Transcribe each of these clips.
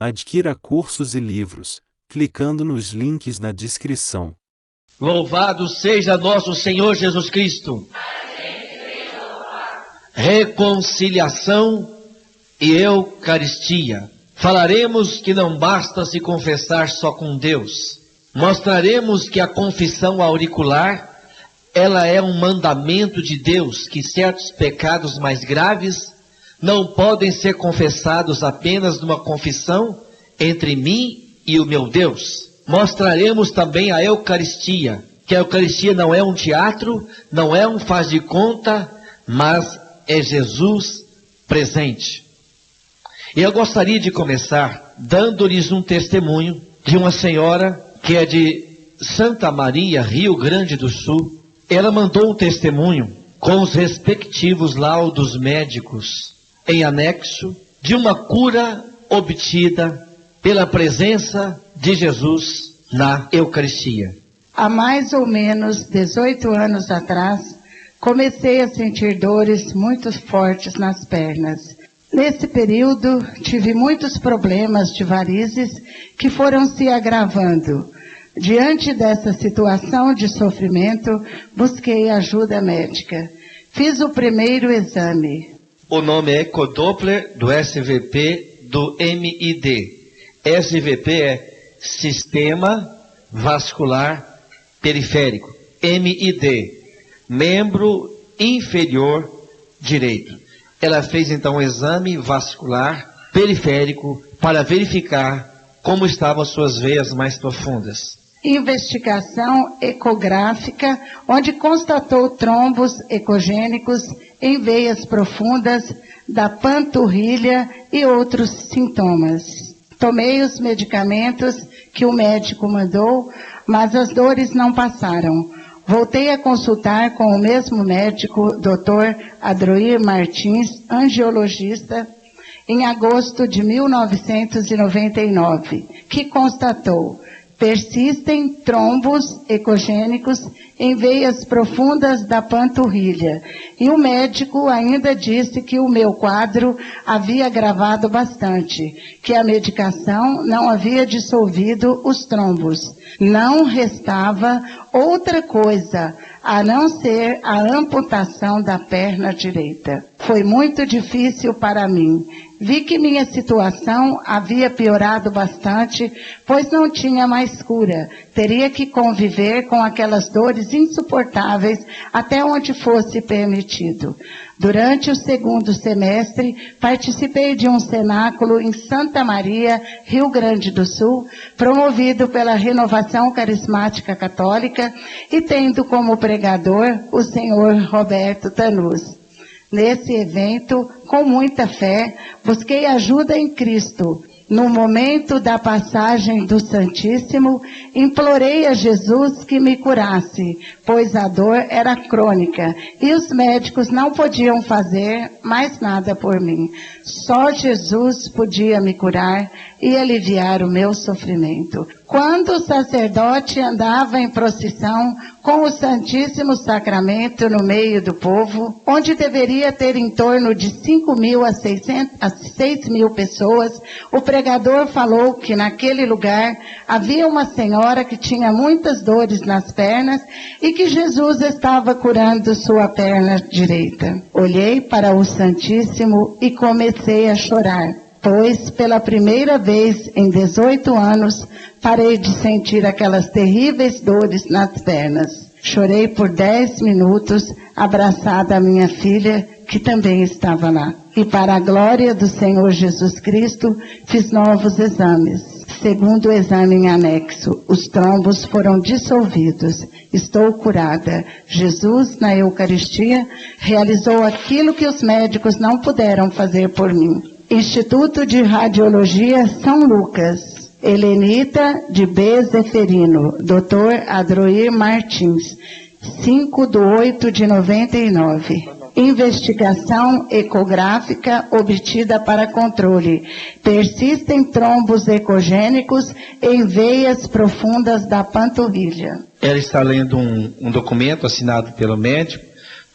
Adquira cursos e livros, clicando nos links na descrição. Louvado seja nosso Senhor Jesus Cristo. Reconciliação e Eucaristia. Falaremos que não basta se confessar só com Deus. Mostraremos que a confissão auricular, ela é um mandamento de Deus, que certos pecados mais graves não podem ser confessados apenas numa confissão entre mim e o meu Deus. Mostraremos também a Eucaristia, que a Eucaristia não é um teatro, não é um faz de conta, mas é Jesus presente. E eu gostaria de começar dando-lhes um testemunho de uma senhora que é de Santa Maria, Rio Grande do Sul. Ela mandou um testemunho com os respectivos laudos médicos em anexo de uma cura obtida pela presença de Jesus na Eucaristia. Há mais ou menos 18 anos atrás, comecei a sentir dores muito fortes nas pernas. Nesse período, tive muitos problemas de varizes que foram se agravando. Diante dessa situação de sofrimento, busquei ajuda médica. Fiz o primeiro exame. O nome é Ecodoppler do SVP do MID. SVP é Sistema Vascular Periférico. MID, membro inferior direito. Ela fez então um exame vascular periférico para verificar como estavam suas veias mais profundas. Investigação ecográfica, onde constatou trombos ecogênicos em veias profundas da panturrilha e outros sintomas. Tomei os medicamentos que o médico mandou, mas as dores não passaram. Voltei a consultar com o mesmo médico, Dr. Adroir Martins, angiologista, em agosto de 1999, que constatou: persistem trombos ecogênicos em veias profundas da panturrilha. E o médico ainda disse que o meu quadro havia agravado bastante, que a medicação não havia dissolvido os trombos. Não restava outra coisa a não ser a amputação da perna direita. Foi muito difícil para mim. Vi que minha situação havia piorado bastante, pois não tinha mais cura. Teria que conviver com aquelas dores insuportáveis até onde fosse permitido. Durante o segundo semestre, participei de um cenáculo em Santa Maria, Rio Grande do Sul, promovido pela Renovação Carismática Católica e tendo como pregador o senhor Roberto Tanus. Nesse evento, com muita fé, busquei ajuda em Cristo. No momento da passagem do Santíssimo, implorei a Jesus que me curasse, pois a dor era crônica e os médicos não podiam fazer mais nada por mim. Só Jesus podia me curar e aliviar o meu sofrimento. Quando o sacerdote andava em procissão com o Santíssimo Sacramento no meio do povo, onde deveria ter em torno de 5.000 a 6.000 pessoas, o pregador falou que naquele lugar havia uma senhora que tinha muitas dores nas pernas e que Jesus estava curando sua perna direita. Olhei para o Santíssimo e comecei a chorar, pois pela primeira vez em 18 anos parei de sentir aquelas terríveis dores nas pernas. Chorei por 10 minutos, abraçada à minha filha, que também estava lá. E para a glória do Senhor Jesus Cristo, fiz novos exames. Segundo o exame em anexo, os trombos foram dissolvidos. Estou curada. Jesus, na Eucaristia, realizou aquilo que os médicos não puderam fazer por mim. Instituto de Radiologia São Lucas. Helenita de B. Zeferino, Dr. Adroir Martins, 5/8/99. Investigação ecográfica obtida para controle. Persistem trombos ecogênicos em veias profundas da panturrilha. Ela está lendo um documento assinado pelo médico,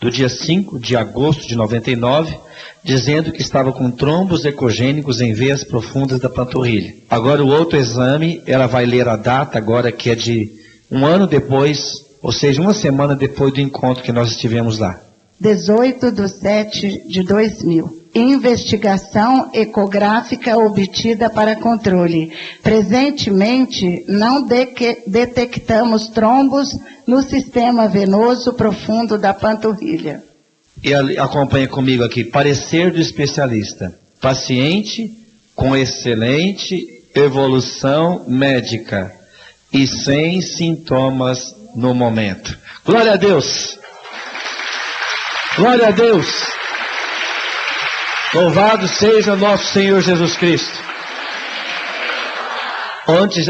do dia 5 de agosto de 99, dizendo que estava com trombos ecogênicos em veias profundas da panturrilha. Agora o outro exame, ela vai ler a data agora, que é de um ano depois, ou seja, uma semana depois do encontro que nós estivemos lá. 18/7/2000. Investigação ecográfica obtida para controle. Presentemente, não detectamos trombos no sistema venoso profundo da panturrilha. E acompanha comigo aqui, parecer do especialista. Paciente com excelente evolução médica e sem sintomas no momento. Glória a Deus! Glória a Deus! Louvado seja nosso Senhor Jesus Cristo. Ontem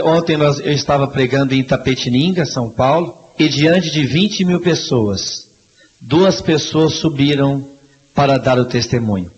eu estava pregando em Itapetininga, São Paulo, e diante de 20 mil pessoas, 2 pessoas subiram para dar o testemunho.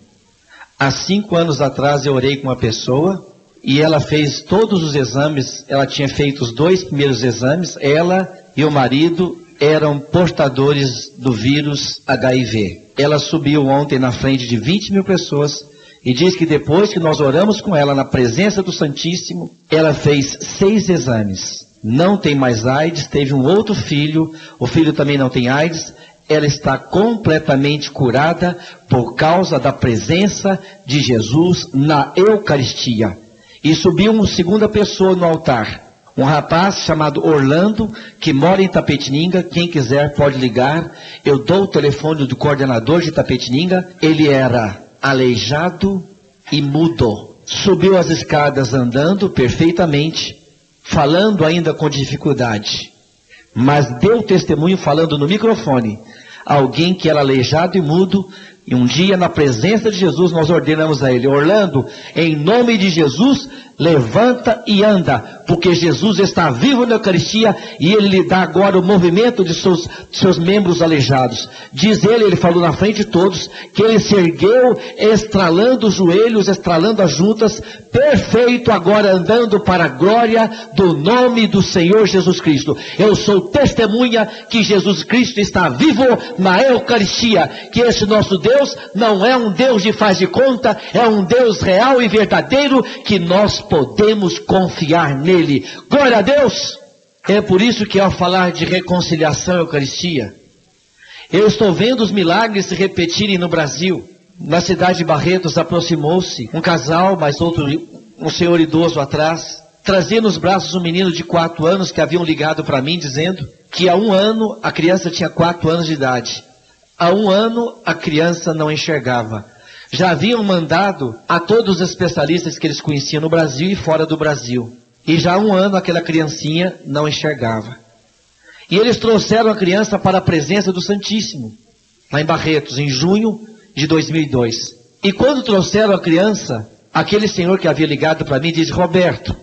Há 5 anos atrás eu orei com uma pessoa e ela fez todos os exames, ela tinha feito os 2 primeiros exames, ela e o marido eram portadores do vírus HIV. Ela subiu ontem na frente de 20 mil pessoas e diz que depois que nós oramos com ela na presença do Santíssimo, ela fez 6 exames. Não tem mais AIDS, teve um outro filho, o filho também não tem AIDS. Ela está completamente curada por causa da presença de Jesus na Eucaristia. E subiu uma segunda pessoa no altar. Um rapaz chamado Orlando, que mora em Itapetininga. Quem quiser pode ligar. Eu dou o telefone do coordenador de Itapetininga. Ele era aleijado e mudo. Subiu as escadas andando perfeitamente, falando ainda com dificuldade. Mas deu testemunho falando no microfone. Alguém que era aleijado e mudo. E um dia, na presença de Jesus, nós ordenamos a ele: Orlando, em nome de Jesus, levanta e anda, porque Jesus está vivo na Eucaristia e ele lhe dá agora o movimento de seus membros aleijados. Diz ele falou na frente de todos, que ele se ergueu, estralando os joelhos, estralando as juntas, perfeito, agora andando para a glória do nome do Senhor Jesus Cristo. Eu sou testemunha que Jesus Cristo está vivo na Eucaristia, que esse nosso Deus não é um Deus de faz de conta, é um Deus real e verdadeiro, que nós podemos confiar nele. Glória a Deus! É por isso que ao falar de reconciliação e Eucaristia, eu estou vendo os milagres se repetirem no Brasil. Na cidade de Barretos aproximou-se um casal, mas um senhor idoso atrás, trazia nos braços um menino de 4 anos que haviam ligado para mim dizendo que há 1 ano a criança tinha 4 anos de idade. Há 1 ano a criança não enxergava. Já haviam mandado a todos os especialistas que eles conheciam no Brasil e fora do Brasil. E já há 1 ano aquela criancinha não enxergava. E eles trouxeram a criança para a presença do Santíssimo, lá em Barretos, em junho de 2002. E quando trouxeram a criança, aquele senhor que havia ligado para mim disse: Roberto,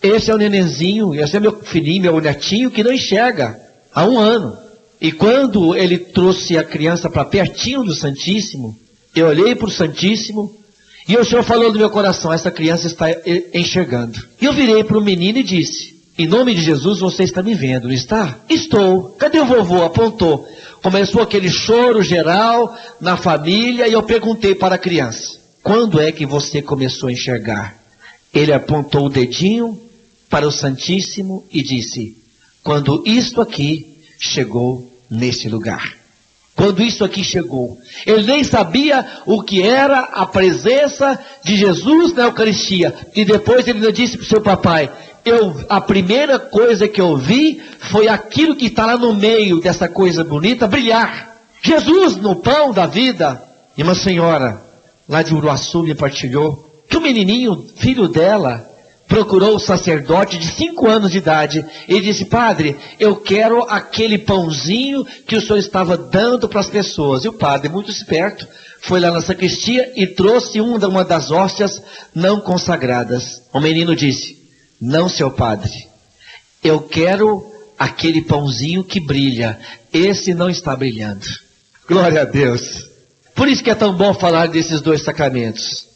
esse é o nenenzinho, esse é meu filhinho, meu netinho que não enxerga há 1 ano. E quando ele trouxe a criança para pertinho do Santíssimo, eu olhei para o Santíssimo e o Senhor falou no meu coração: essa criança está enxergando. E eu virei para o menino e disse: em nome de Jesus, você está me vendo, não está? Estou. Cadê o vovô? Apontou. Começou aquele choro geral na família e eu perguntei para a criança: quando é que você começou a enxergar? Ele apontou o dedinho para o Santíssimo e disse: quando isto aqui chegou nesse lugar. Quando isso aqui chegou, ele nem sabia o que era a presença de Jesus na Eucaristia. E depois ele disse para o seu papai: a primeira coisa que eu vi foi aquilo que está lá no meio dessa coisa bonita brilhar. Jesus no pão da vida. E uma senhora lá de Uruaçu me partilhou que o menininho, filho dela, procurou o sacerdote de 5 anos de idade e disse: padre, eu quero aquele pãozinho que o senhor estava dando para as pessoas. E o padre, muito esperto, foi lá na sacristia e trouxe uma das hóstias não consagradas. O menino disse: não, seu padre, eu quero aquele pãozinho que brilha, esse não está brilhando. Glória a Deus! Por isso que é tão bom falar desses 2 sacramentos.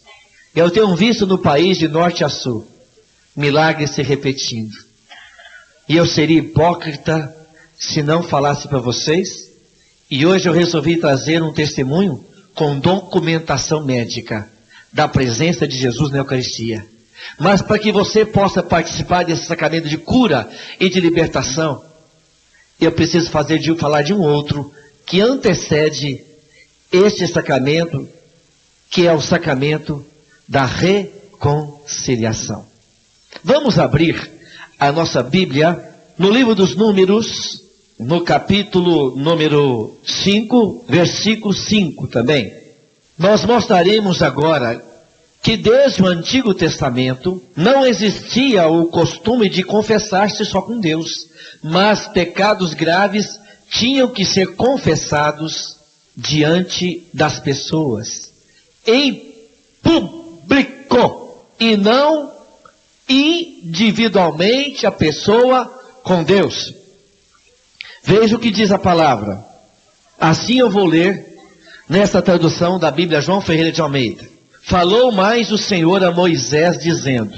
Eu tenho visto no país de norte a sul milagres se repetindo. E eu seria hipócrita se não falasse para vocês E hoje eu resolvi trazer um testemunho com documentação médica da presença de Jesus na Eucaristia. Mas para que você possa participar desse sacramento de cura e de libertação, eu preciso falar de um outro que antecede este sacramento, que é o sacramento da reconciliação. Vamos abrir a nossa Bíblia no livro dos Números, no capítulo número 5, versículo 5 também. Nós mostraremos agora que desde o Antigo Testamento não existia o costume de confessar-se só com Deus, mas pecados graves tinham que ser confessados diante das pessoas, em público, e não individualmente a pessoa com Deus. Veja o que diz a palavra. Assim eu vou ler nesta tradução da Bíblia João Ferreira de Almeida. Falou mais o Senhor a Moisés dizendo.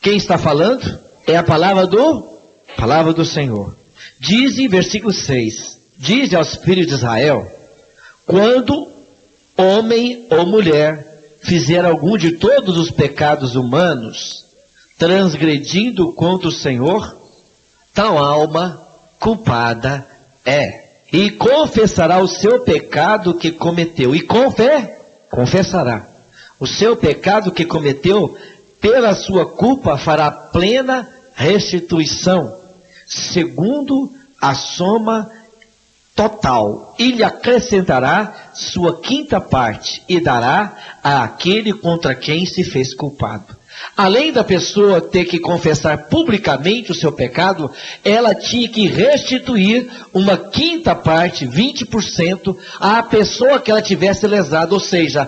Quem está falando? É a palavra do Senhor. Diz em versículo 6. Diz aos filhos de Israel, quando homem ou mulher fizer algum de todos os pecados humanos, transgredindo contra o Senhor, tal alma culpada é. E confessará o seu pecado que cometeu. E confessará. O seu pecado que cometeu, pela sua culpa, fará plena restituição, segundo a soma total, e lhe acrescentará sua quinta parte, e dará àquele contra quem se fez culpado. Além da pessoa ter que confessar publicamente o seu pecado, ela tinha que restituir uma quinta parte, 20%, à pessoa que ela tivesse lesado, ou seja,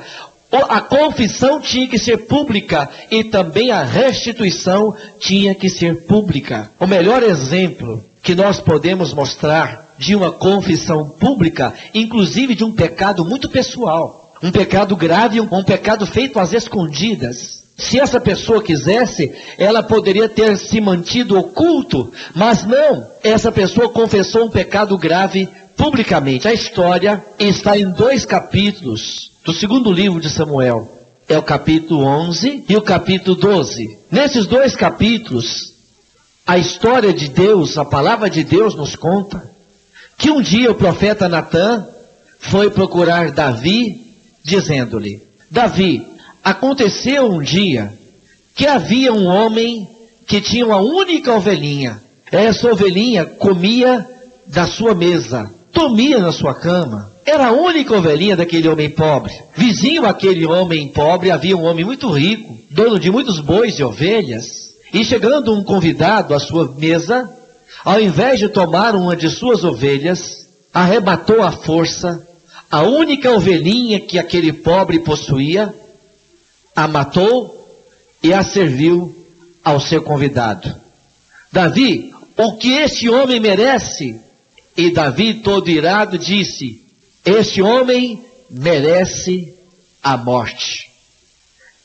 a confissão tinha que ser pública e também a restituição tinha que ser pública. O melhor exemplo que nós podemos mostrar de uma confissão pública, inclusive de um pecado muito pessoal, um pecado grave, um pecado feito às escondidas. Se essa pessoa quisesse, ela poderia ter se mantido oculto, mas não, essa pessoa confessou um pecado grave publicamente. A história está em 2 capítulos do segundo livro de Samuel. É o capítulo 11 e o capítulo 12. Nesses 2 capítulos, a história de Deus, a palavra de Deus nos conta que um dia o profeta Natã foi procurar Davi, dizendo-lhe, Davi, aconteceu um dia que havia um homem que tinha uma única ovelhinha. Essa ovelhinha comia da sua mesa, dormia na sua cama. Era a única ovelhinha daquele homem pobre. Vizinho àquele homem pobre havia um homem muito rico, dono de muitos bois e ovelhas. E chegando um convidado à sua mesa, ao invés de tomar uma de suas ovelhas, arrebatou à força a única ovelhinha que aquele pobre possuía, a matou e a serviu ao seu convidado. Davi, o que este homem merece? E Davi, todo irado, disse, este homem merece a morte.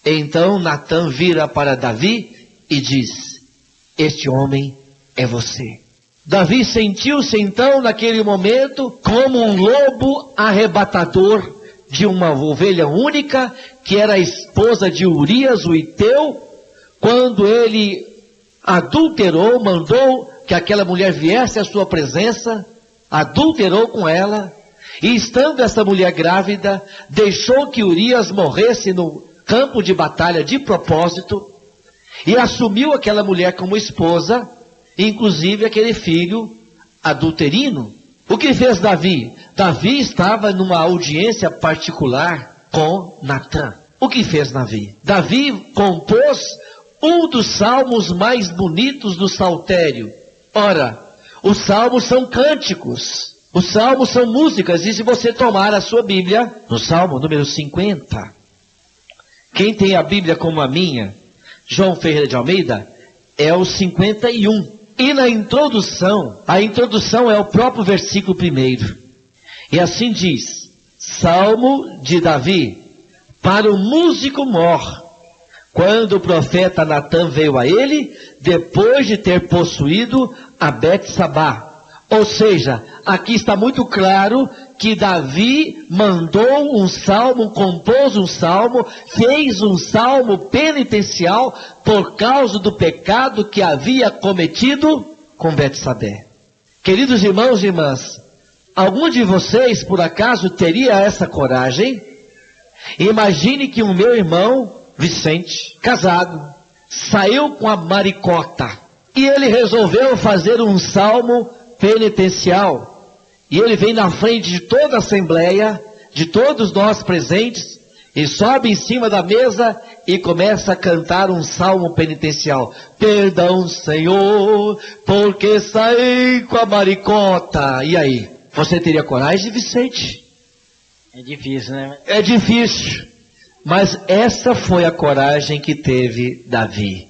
Então Natã vira para Davi e diz, este homem é você. Davi sentiu-se então naquele momento como um lobo arrebatador de uma ovelha única, que era a esposa de Urias, o Hiteu, quando ele adulterou, mandou que aquela mulher viesse à sua presença, adulterou com ela, e estando essa mulher grávida, deixou que Urias morresse no campo de batalha de propósito, e assumiu aquela mulher como esposa, inclusive aquele filho adulterino. O que fez Davi? Davi estava numa audiência particular com Natã. O que fez Davi? Davi compôs um dos salmos mais bonitos do saltério. Ora, os salmos são cânticos, os salmos são músicas, e se você tomar a sua Bíblia, no salmo número 50, quem tem a Bíblia como a minha, João Ferreira de Almeida, é o 51. E na introdução, a introdução é o próprio versículo 1. E assim diz, Salmo de Davi, para o músico mor, quando o profeta Natã veio a ele, depois de ter possuído a Bet-sabá, ou seja, aqui está muito claro que Davi mandou um salmo, compôs um salmo, fez um salmo penitencial por causa do pecado que havia cometido com Betsabé. Queridos irmãos e irmãs, algum de vocês por acaso teria essa coragem? Imagine que o meu irmão Vicente, casado, saiu com a maricota e ele resolveu fazer um salmo penitencial. E ele vem na frente de toda a assembleia, de todos nós presentes, e sobe em cima da mesa e começa a cantar um salmo penitencial. Perdão, Senhor, porque saí com a maricota. E aí? Você teria coragem, Vicente? É difícil, né? É difícil. Mas essa foi a coragem que teve Davi.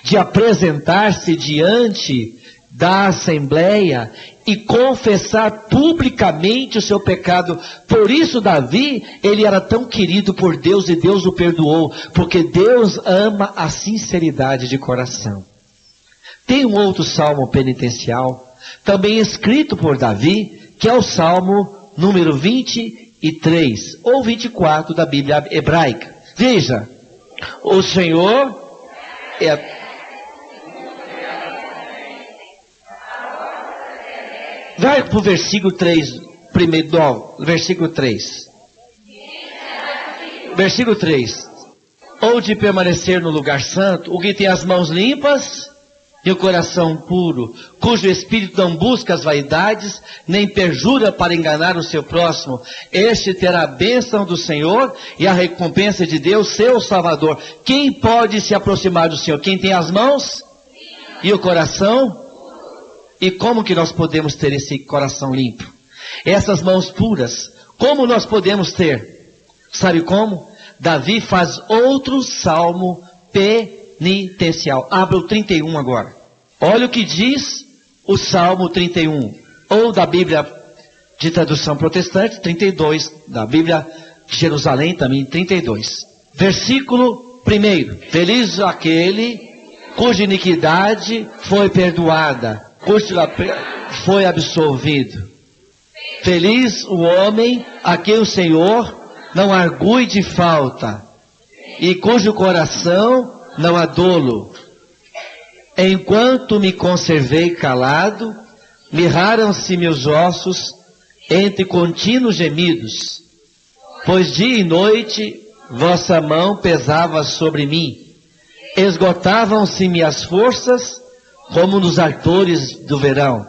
De apresentar-se diante da assembleia e confessar publicamente o seu pecado. Por isso Davi, ele era tão querido por Deus e Deus o perdoou, porque Deus ama a sinceridade de coração. Tem um outro salmo penitencial, também escrito por Davi, que é o salmo número 23 ou 24 da Bíblia hebraica. Veja, o Senhor é... Vai para o versículo 3, primeiro, não, versículo 3. Versículo 3. Ou de permanecer no lugar santo, o que tem as mãos limpas e o coração puro, cujo espírito não busca as vaidades, nem perjura para enganar o seu próximo, este terá a bênção do Senhor e a recompensa de Deus, seu Salvador. Quem pode se aproximar do Senhor? Quem tem as mãos e o coração? E como que nós podemos ter esse coração limpo? Essas mãos puras, como nós podemos ter? Sabe como? Davi faz outro salmo penitencial. Abra o 31 agora. Olha o que diz o Salmo 31. Ou da Bíblia de tradução protestante, 32. Da Bíblia de Jerusalém também, 32. Versículo 1. Feliz aquele cuja iniquidade foi perdoada, cujo foi absolvido. Feliz o homem a quem o Senhor não argue de falta, e cujo coração não há dolo. Enquanto me conservei calado, mirraram-se meus ossos entre contínuos gemidos, pois dia e noite vossa mão pesava sobre mim. Esgotavam-se minhas forças, como nos ardores do verão.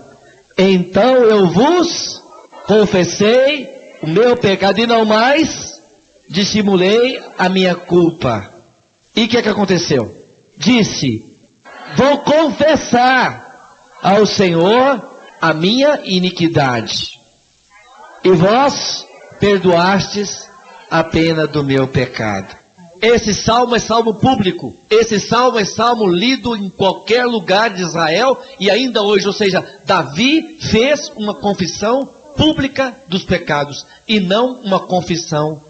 Então eu vos confessei o meu pecado e não mais dissimulei a minha culpa. E o que aconteceu? Disse: vou confessar ao Senhor a minha iniquidade, e vós perdoastes a pena do meu pecado. Esse salmo é salmo público. Esse salmo é salmo lido em qualquer lugar de Israel e ainda hoje. Ou seja, Davi fez uma confissão pública dos pecados e não uma confissão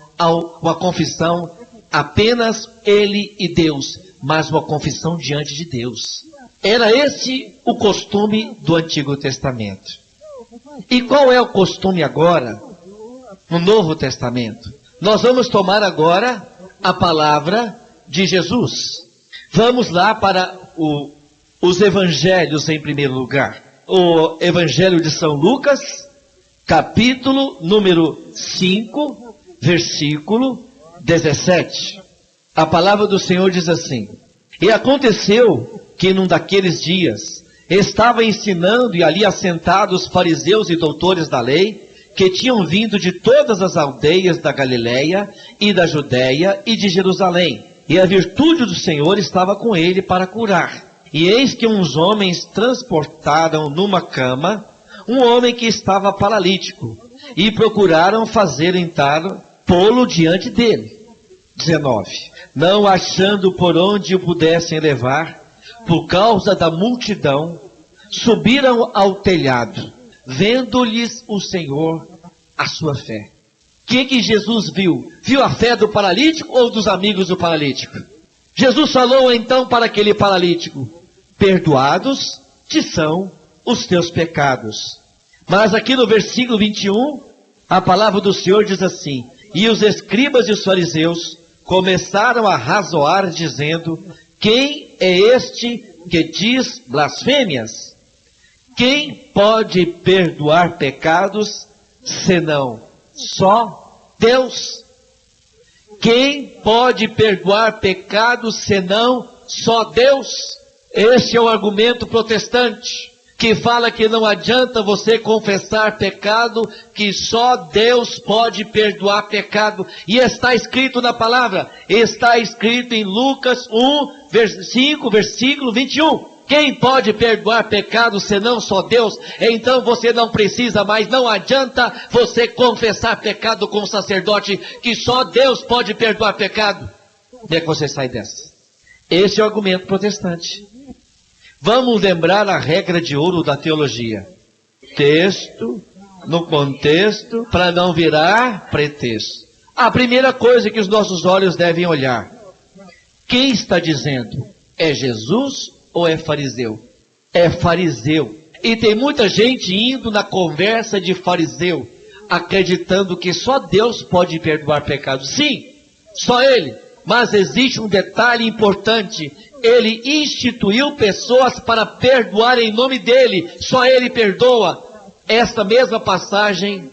apenas ele e Deus, mas uma confissão diante de Deus. Era esse o costume do Antigo Testamento. E qual é o costume agora no Novo Testamento? Nós vamos tomar agora a palavra de Jesus. Vamos lá para os evangelhos em primeiro lugar. O Evangelho de São Lucas, capítulo número 5, versículo 17. A palavra do Senhor diz assim: e aconteceu que num daqueles dias estava ensinando e ali assentados os fariseus e doutores da lei, que tinham vindo de todas as aldeias da Galileia e da Judéia e de Jerusalém. E a virtude do Senhor estava com ele para curar. E eis que uns homens transportaram numa cama um homem que estava paralítico, e procuraram fazer entrar, pô-lo diante dele. 19. Não achando por onde o pudessem levar, por causa da multidão, subiram ao telhado, vendo-lhes o Senhor a sua fé. O que Jesus viu? Viu a fé do paralítico ou dos amigos do paralítico? Jesus falou então para aquele paralítico: perdoados te são os teus pecados. Mas aqui no versículo 21, a palavra do Senhor diz assim: e os escribas e os fariseus começaram a razoar, dizendo: quem é este que diz blasfêmias? Quem pode perdoar pecados, senão só Deus? Quem pode perdoar pecados, senão só Deus? Este é o argumento protestante, que fala que não adianta você confessar pecado, que só Deus pode perdoar pecado. E está escrito na palavra, está escrito em Lucas 1:5, versículo 21. Quem pode perdoar pecado senão só Deus? Então você não precisa mais, não adianta você confessar pecado com o sacerdote, que só Deus pode perdoar pecado. Onde é que você sai dessa? Esse é o argumento protestante. Vamos lembrar a regra de ouro da teologia: texto no contexto, para não virar pretexto. A primeira coisa que os nossos olhos devem olhar: quem está dizendo? É Jesus ou é fariseu? É fariseu. E tem muita gente indo na conversa de fariseu, acreditando que só Deus pode perdoar pecados. Sim, só Ele. Mas existe um detalhe importante: Ele instituiu pessoas para perdoar em nome dEle. Só Ele perdoa. Esta mesma passagem,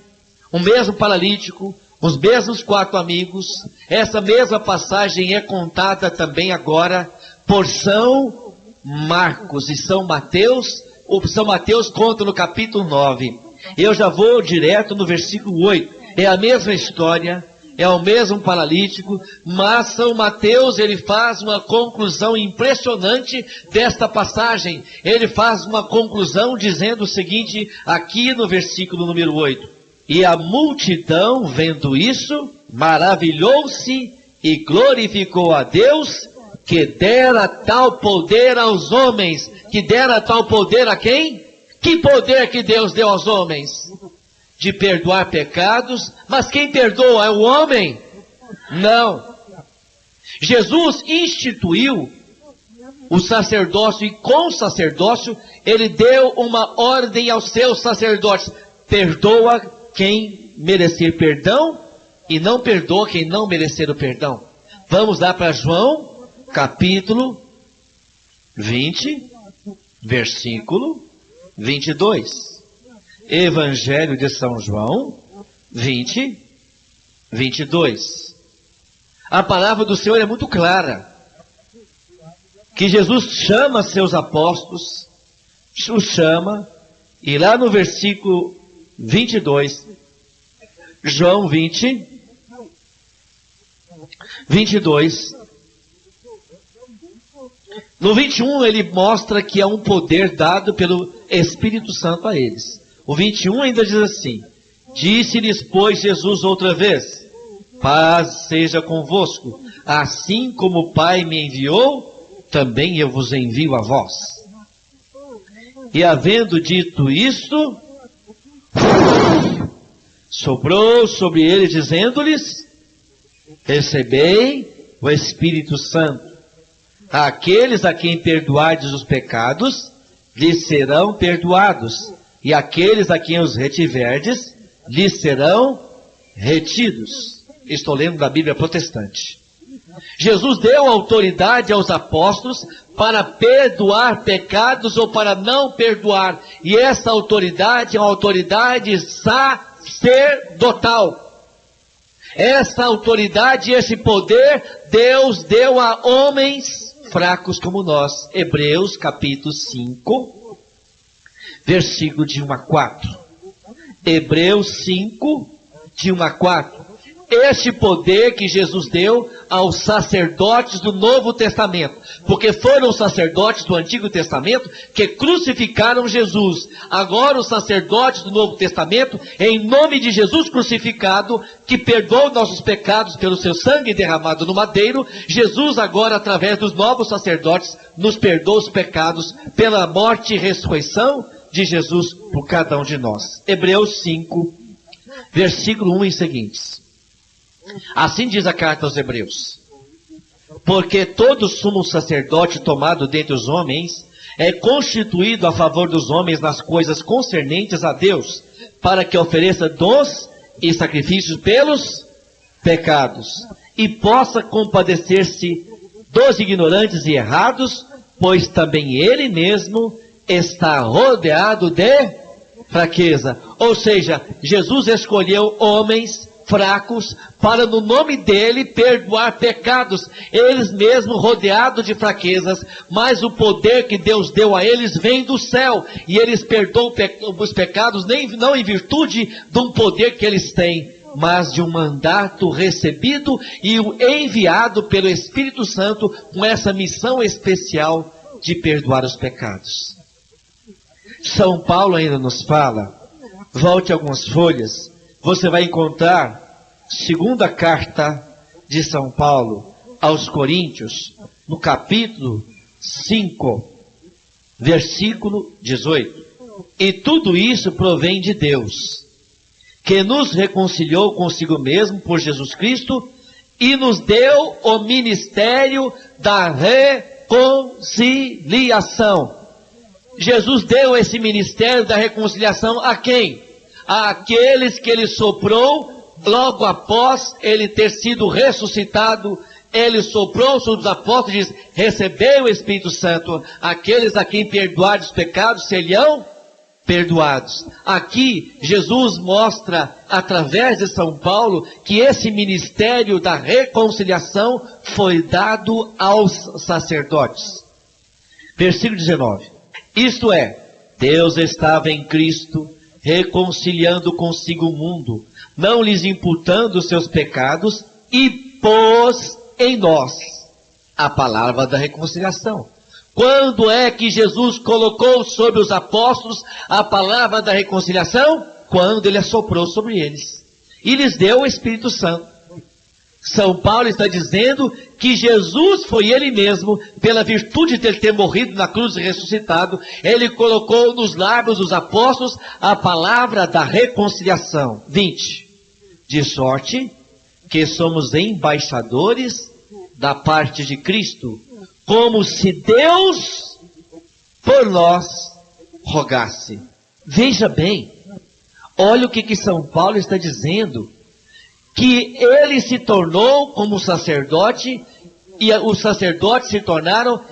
o mesmo paralítico, os mesmos 4 amigos, essa mesma passagem é contada também agora por São Marcos e São Mateus. O São Mateus conta no capítulo 9. Eu já vou direto no versículo 8. É a mesma história, é o mesmo paralítico, mas São Mateus, ele faz uma conclusão impressionante desta passagem. Ele faz uma conclusão dizendo o seguinte, aqui no versículo número 8. E a multidão, vendo isso, maravilhou-se e glorificou a Deus, que dera tal poder aos homens. Que dera tal poder a quem? Que poder que Deus deu aos homens? De perdoar pecados. Mas quem perdoa é o homem? Não. Jesus instituiu o sacerdócio, e com o sacerdócio ele deu uma ordem aos seus sacerdotes: perdoa quem merecer perdão e não perdoa quem não merecer o perdão. Vamos lá para João capítulo 20, versículo 22. Evangelho de São João 20, 22. A palavra do Senhor é muito clara, que Jesus chama seus apóstolos, os chama, e lá no versículo 22, João 20, 22, no 21 ele mostra que há um poder dado pelo Espírito Santo a eles. O 21 ainda diz assim: disse-lhes, pois, Jesus outra vez: paz seja convosco, assim como o Pai me enviou, também eu vos envio a vós. E havendo dito isto, soprou sobre eles, dizendo-lhes: recebei o Espírito Santo. Aqueles a quem perdoardes os pecados, lhes serão perdoados, e aqueles a quem os retiverdes, lhes serão retidos. Estou lendo da Bíblia protestante. Jesus deu autoridade aos apóstolos para perdoar pecados ou para não perdoar. E essa autoridade é uma autoridade sacerdotal. Essa autoridade, esse poder, Deus deu a homens fracos como nós. Hebreus capítulo 5, versículo de 1 a 4. Hebreus 5, de 1 a 4. Este poder que Jesus deu aos sacerdotes do Novo Testamento, porque foram os sacerdotes do Antigo Testamento que crucificaram Jesus. Agora os sacerdotes do Novo Testamento, em nome de Jesus crucificado, que perdoou nossos pecados pelo seu sangue derramado no madeiro, Jesus agora, através dos novos sacerdotes, nos perdoa os pecados pela morte e ressurreição de Jesus por cada um de nós. Hebreus 5, versículo 1 e seguintes. Assim diz a carta aos Hebreus: Porque todo sumo sacerdote tomado dentre os homens é constituído a favor dos homens nas coisas concernentes a Deus, para que ofereça dons e sacrifícios pelos pecados, e possa compadecer-se dos ignorantes e errados, pois também ele mesmo está rodeado de fraqueza. Ou seja, Jesus escolheu homens fracos para no nome dele perdoar pecados, eles mesmos rodeados de fraquezas, mas o poder que Deus deu a eles vem do céu, e eles perdoam os pecados não em virtude de um poder que eles têm, mas de um mandato recebido e enviado pelo Espírito Santo com essa missão especial de perdoar os pecados. São Paulo ainda nos fala, volte algumas folhas, você vai encontrar segunda carta de São Paulo aos Coríntios, no capítulo 5, versículo 18. E tudo isso provém de Deus, que nos reconciliou consigo mesmo por Jesus Cristo e nos deu o ministério da reconciliação. Jesus deu esse ministério da reconciliação a quem? Àqueles que ele soprou logo após ele ter sido ressuscitado. Ele soprou sobre os apóstolos e diz: recebei o Espírito Santo, aqueles a quem perdoar os pecados serão perdoados. Aqui Jesus mostra através de São Paulo que esse ministério da reconciliação foi dado aos sacerdotes. Versículo 19. Isto é, Deus estava em Cristo reconciliando consigo o mundo, não lhes imputando os seus pecados, e pôs em nós a palavra da reconciliação. Quando é que Jesus colocou sobre os apóstolos a palavra da reconciliação? Quando ele assoprou sobre eles e lhes deu o Espírito Santo. São Paulo está dizendo que Jesus foi ele mesmo, pela virtude de ele ter morrido na cruz e ressuscitado, ele colocou nos lábios dos apóstolos a palavra da reconciliação. 20. De sorte que somos embaixadores da parte de Cristo, como se Deus por nós rogasse. Veja bem, olha o que São Paulo está dizendo, que ele se tornou como sacerdote, e os sacerdotes se tornaram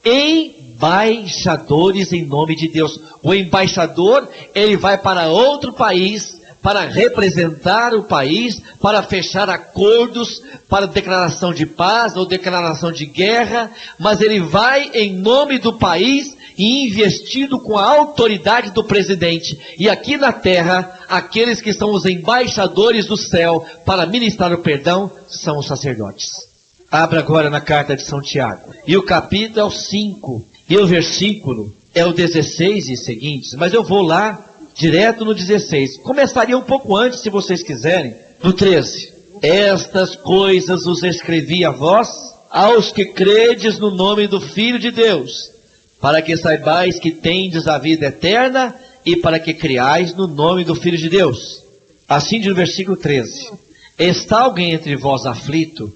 embaixadores em nome de Deus. O embaixador, ele vai para outro país, para representar o país, para fechar acordos, para declaração de paz ou declaração de guerra, mas ele vai em nome do país e investido com a autoridade do presidente. E aqui na terra, aqueles que são os embaixadores do céu para ministrar o perdão são os sacerdotes. Abra agora na carta de São Tiago. E o capítulo é o 5, e o versículo é o 16 e seguintes, mas eu vou lá direto no 16. Começaria um pouco antes, se vocês quiserem, no 13. Estas coisas os escrevi a vós, aos que credes no nome do Filho de Deus, para que saibais que tendes a vida eterna e para que criais no nome do Filho de Deus. Assim diz o versículo 13. Está alguém entre vós aflito?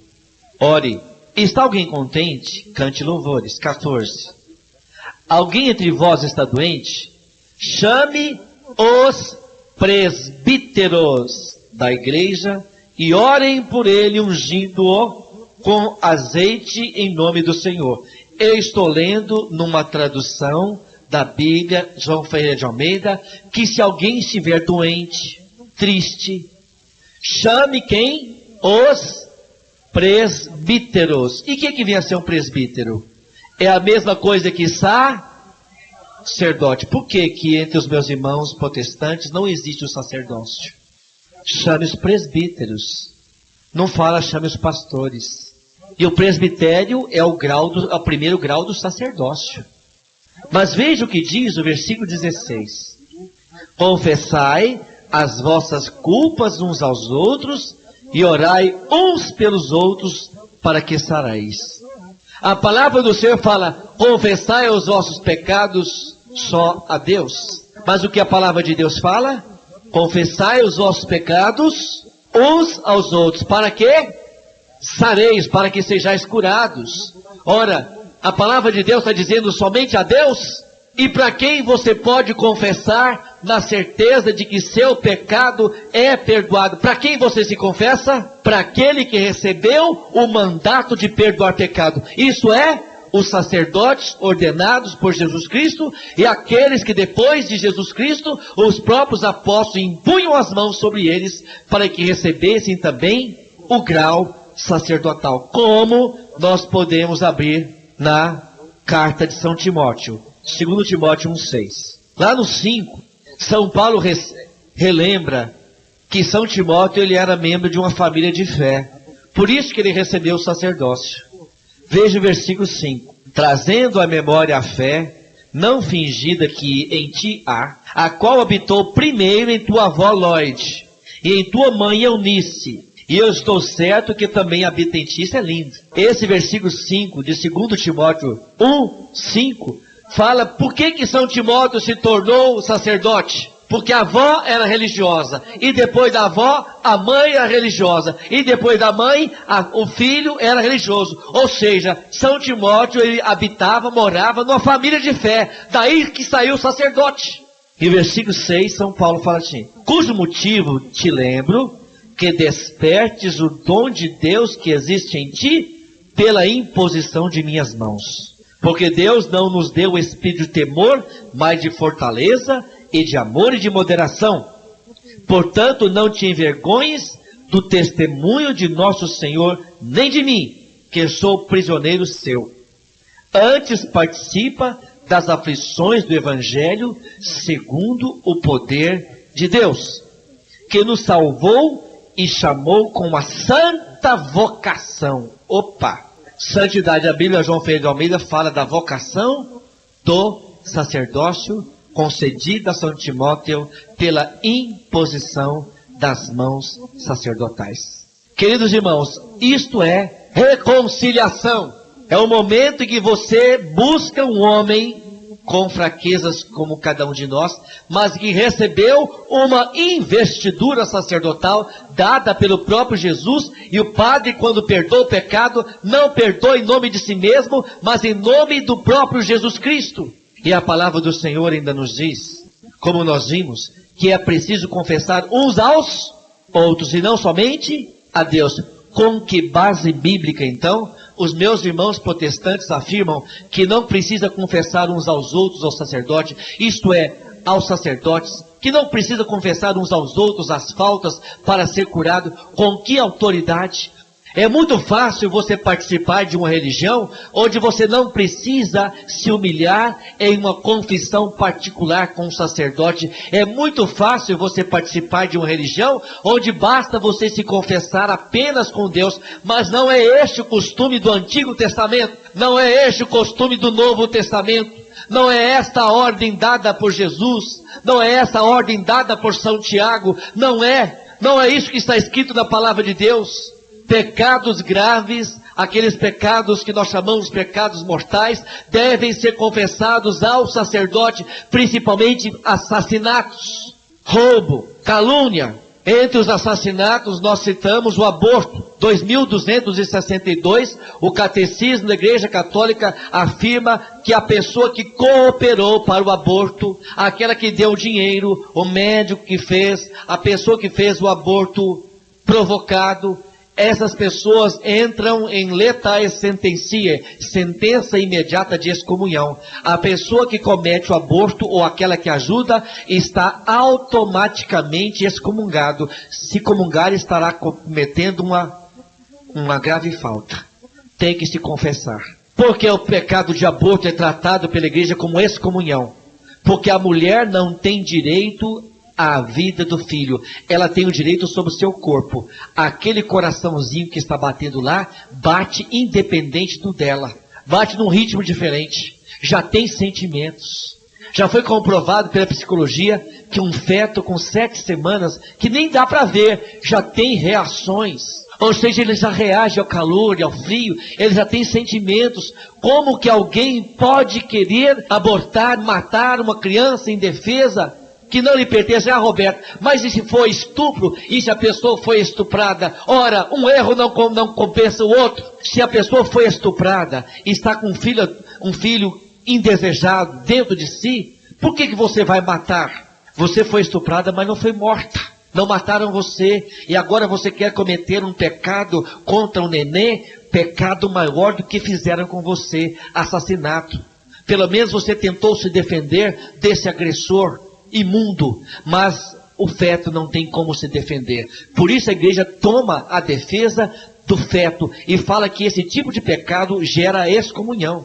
Ore. Está alguém contente? Cante louvores. 14. Alguém entre vós está doente? Chame os presbíteros da igreja e orem por ele, ungindo-o com azeite em nome do Senhor. Eu estou lendo numa tradução da Bíblia, João Ferreira de Almeida, que se alguém estiver doente, triste, chame quem? Os presbíteros. E o que vem a ser um presbítero? É a mesma coisa que sacerdote. Por que entre os meus irmãos protestantes não existe o sacerdócio? Chame os presbíteros. Não fala chame os pastores. E o presbitério é o primeiro grau do sacerdócio. Mas veja o que diz o versículo 16. Confessai as vossas culpas uns aos outros e orai uns pelos outros para que sarais. A palavra do Senhor fala: confessai os vossos pecados só a Deus. Mas o que a palavra de Deus fala? Confessai os vossos pecados uns aos outros. Para quê? sareis, para que sejais curados. Ora, a palavra de Deus está dizendo somente a Deus? E para quem você pode confessar na certeza de que seu pecado é perdoado? Para quem você se confessa? Para aquele que recebeu o mandato de perdoar pecado. Isso é, os sacerdotes ordenados por Jesus Cristo e aqueles que depois de Jesus Cristo, os próprios apóstolos impunham as mãos sobre eles para que recebessem também o grau sacerdotal. Como nós podemos abrir na carta de São Timóteo, 2 Timóteo 1,6. Lá no 5, São Paulo relembra que São Timóteo ele era membro de uma família de fé. Por isso que ele recebeu o sacerdócio. Veja o versículo 5. Trazendo à memória a fé, não fingida que em ti há, a qual habitou primeiro em tua avó Lóide, e em tua mãe Eunice, e eu estou certo que também habita em ti. Isso é lindo. Esse versículo 5 de 2 Timóteo 1:5 fala por que São Timóteo se tornou sacerdote. Porque a avó era religiosa, e depois da avó, a mãe era religiosa, e depois da mãe, o filho era religioso. Ou seja, São Timóteo ele morava numa família de fé, daí que saiu o sacerdote. Em versículo 6, São Paulo fala assim: cujo motivo te lembro, que despertes o dom de Deus que existe em ti, pela imposição de minhas mãos. Porque Deus não nos deu o espírito de temor, mas de fortaleza, e de amor e de moderação. Portanto, não te envergonhes do testemunho de nosso Senhor, nem de mim, que sou prisioneiro seu. Antes participa das aflições do Evangelho, segundo o poder de Deus, que nos salvou e chamou com uma santa vocação. Opa! Santidade, a Bíblia, João Ferreira de Almeida, fala da vocação do sacerdócio concedida a São Timóteo pela imposição das mãos sacerdotais. Queridos irmãos, isto é reconciliação. É o momento em que você busca um homem com fraquezas como cada um de nós, mas que recebeu uma investidura sacerdotal dada pelo próprio Jesus, e o padre, quando perdoa o pecado, não perdoa em nome de si mesmo, mas em nome do próprio Jesus Cristo. E a palavra do Senhor ainda nos diz, como nós vimos, que é preciso confessar uns aos outros, e não somente a Deus. Com que base bíblica, então, os meus irmãos protestantes afirmam que não precisa confessar uns aos outros ao sacerdote, isto é, aos sacerdotes, que não precisa confessar uns aos outros as faltas para ser curado? Com que autoridade? É muito fácil você participar de uma religião onde você não precisa se humilhar em uma confissão particular com o sacerdote. É muito fácil você participar de uma religião onde basta você se confessar apenas com Deus. Mas não é este o costume do Antigo Testamento. Não é este o costume do Novo Testamento. Não é esta a ordem dada por Jesus. Não é essa a ordem dada por São Tiago. Não é isso que está escrito na palavra de Deus. Pecados graves, aqueles pecados que nós chamamos pecados mortais, devem ser confessados ao sacerdote, principalmente assassinatos, roubo, calúnia. Entre os assassinatos nós citamos o aborto. 2262, o Catecismo da Igreja Católica afirma que a pessoa que cooperou para o aborto, aquela que deu dinheiro, o médico que fez, a pessoa que fez o aborto provocado, essas pessoas entram em letae sententia, sentença imediata de excomunhão. A pessoa que comete o aborto ou aquela que ajuda está automaticamente excomungado. Se comungar, estará cometendo uma grave falta. Tem que se confessar. Porque o pecado de aborto é tratado pela igreja como excomunhão. Porque a mulher não tem direito a vida do filho, ela tem o direito sobre o seu corpo. Aquele coraçãozinho que está batendo lá, bate independente do dela, bate num ritmo diferente, já tem sentimentos. Já foi comprovado pela psicologia que um feto com 7 semanas, que nem dá para ver, já tem reações. Ou seja, ele já reage ao calor e ao frio, ele já tem sentimentos. Como que alguém pode querer abortar, matar uma criança indefesa? que não lhe pertence. Ah, Roberto, mas e se for estupro? E se a pessoa foi estuprada? Ora, um erro não compensa o outro. Se a pessoa foi estuprada e está com um filho indesejado dentro de si, por que você vai matar? Você foi estuprada, mas não foi morta. Não mataram você, e agora você quer cometer um pecado contra o neném, pecado maior do que fizeram com você, assassinato. Pelo menos você tentou se defender desse agressor imundo, mas o feto não tem como se defender. Por isso a igreja toma a defesa do feto e fala que esse tipo de pecado gera excomunhão.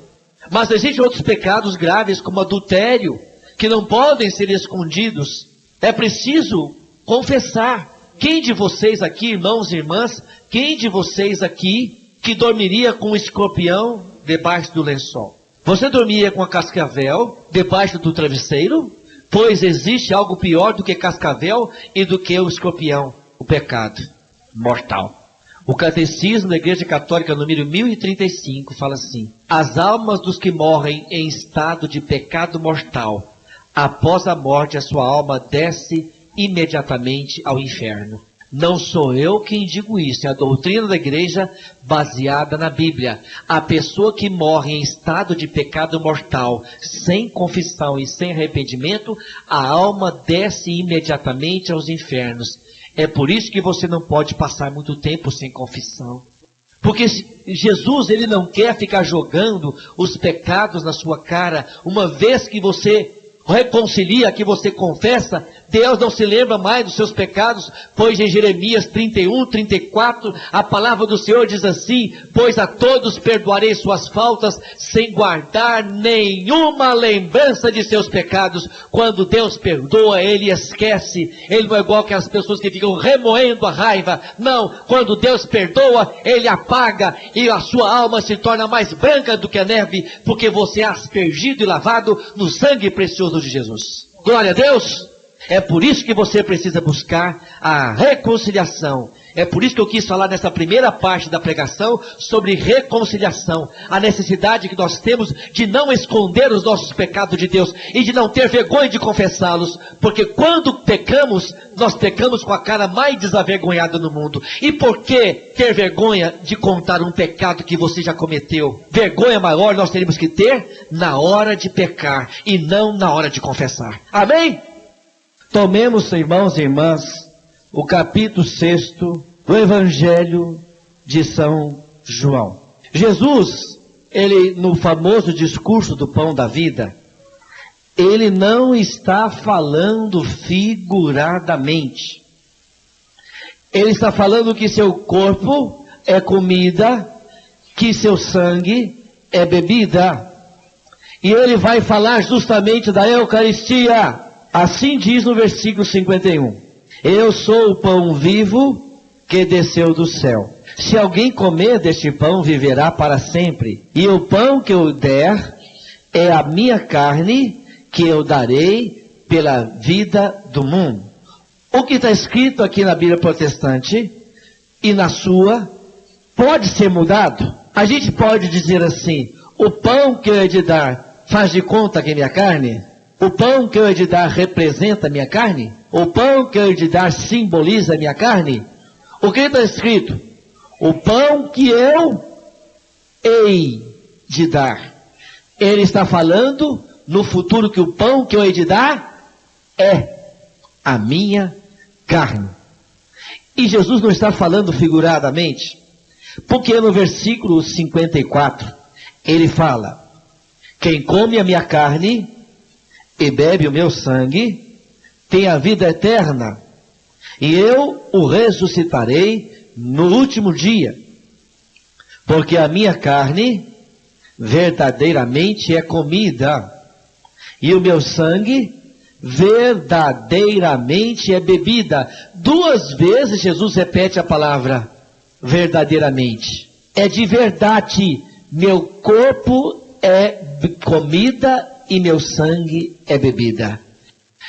Mas existem outros pecados graves, como adultério, que não podem ser escondidos. É preciso confessar. Quem de vocês aqui, irmãos e irmãs, quem de vocês aqui que dormiria com um escorpião debaixo do lençol? Você dormia com a cascavel debaixo do travesseiro? Pois existe algo pior do que cascavel e do que o escorpião, o pecado mortal. O Catecismo da Igreja Católica, número 1035, fala assim: as almas dos que morrem em estado de pecado mortal, após a morte a sua alma desce imediatamente ao inferno. Não sou eu quem digo isso, é a doutrina da igreja baseada na Bíblia. A pessoa que morre em estado de pecado mortal, sem confissão e sem arrependimento, a alma desce imediatamente aos infernos. É por isso que você não pode passar muito tempo sem confissão. Porque Jesus, ele não quer ficar jogando os pecados na sua cara. Uma vez que você reconcilia, que você confessa, Deus não se lembra mais dos seus pecados, pois em Jeremias 31, 34, a palavra do Senhor diz assim: pois a todos perdoarei suas faltas, sem guardar nenhuma lembrança de seus pecados. Quando Deus perdoa, Ele esquece. Ele não é igual aquelas pessoas que ficam remoendo a raiva. Não, quando Deus perdoa, Ele apaga, e a sua alma se torna mais branca do que a neve, porque você é aspergido e lavado no sangue precioso de Jesus. Glória a Deus! É por isso que você precisa buscar a reconciliação. É por isso que eu quis falar nessa primeira parte da pregação sobre reconciliação. A necessidade que nós temos de não esconder os nossos pecados de Deus e de não ter vergonha de confessá-los. Porque quando pecamos, nós pecamos com a cara mais desavergonhada no mundo. E por que ter vergonha de contar um pecado que você já cometeu? Vergonha maior nós teríamos que ter na hora de pecar e não na hora de confessar. Amém? Tomemos, irmãos e irmãs, o capítulo 6 do Evangelho de São João. Jesus, ele no famoso discurso do pão da vida, ele não está falando figuradamente. Ele está falando que seu corpo é comida, que seu sangue é bebida. E ele vai falar justamente da Eucaristia. Assim diz no versículo 51. Eu sou o pão vivo que desceu do céu. Se alguém comer deste pão, viverá para sempre. E o pão que eu der é a minha carne, que eu darei pela vida do mundo. O que está escrito aqui na Bíblia protestante e na sua, pode ser mudado. A gente pode dizer assim: o pão que eu hei de dar faz de conta que é minha carne? O pão que eu hei de dar representa a minha carne? O pão que eu hei de dar simboliza a minha carne? O que está escrito? O pão que eu hei de dar. Ele está falando no futuro que o pão que eu hei de dar é a minha carne. E Jesus não está falando figuradamente, porque no versículo 54, ele fala: quem come a minha carne e bebe o meu sangue, tem a vida eterna, e eu o ressuscitarei no último dia. Porque a minha carne verdadeiramente é comida, e o meu sangue verdadeiramente é bebida. 2 vezes Jesus repete a palavra verdadeiramente. É de verdade, meu corpo é comida e meu sangue é bebida.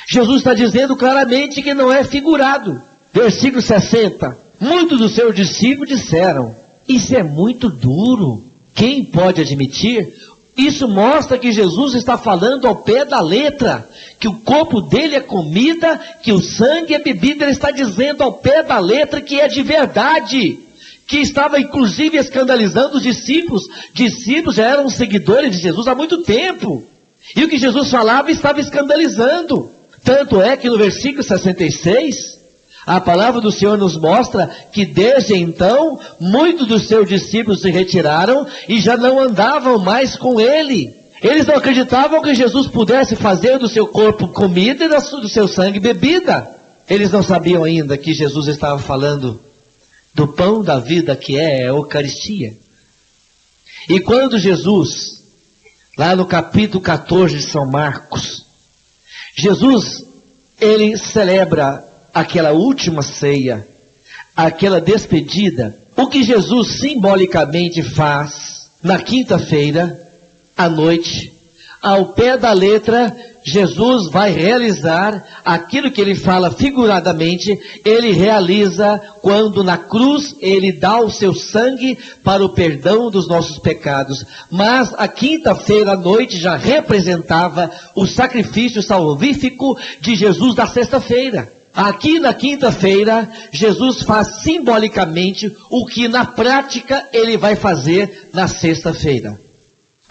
Jesus está dizendo claramente que não é figurado. Versículo 60. Muitos dos seus discípulos disseram: isso é muito duro. Quem pode admitir? Isso mostra que Jesus está falando ao pé da letra, que o corpo dele é comida, que o sangue é bebida. Ele está dizendo ao pé da letra que é de verdade, que estava inclusive escandalizando os discípulos. Discípulos já eram seguidores de Jesus há muito tempo, e o que Jesus falava estava escandalizando. Tanto é que no versículo 66, a palavra do Senhor nos mostra que desde então, muitos dos seus discípulos se retiraram e já não andavam mais com ele. Eles não acreditavam que Jesus pudesse fazer do seu corpo comida e do seu sangue bebida. Eles não sabiam ainda que Jesus estava falando do pão da vida, que é a Eucaristia. E quando Jesus, lá no capítulo 14 de São Marcos, Jesus, ele celebra aquela última ceia, aquela despedida. O que Jesus simbolicamente faz na quinta-feira, à noite, ao pé da letra, Jesus vai realizar aquilo que ele fala figuradamente, ele realiza quando na cruz ele dá o seu sangue para o perdão dos nossos pecados. Mas a quinta-feira à noite já representava o sacrifício salvífico de Jesus da sexta-feira. Aqui na quinta-feira, Jesus faz simbolicamente o que na prática ele vai fazer na sexta-feira.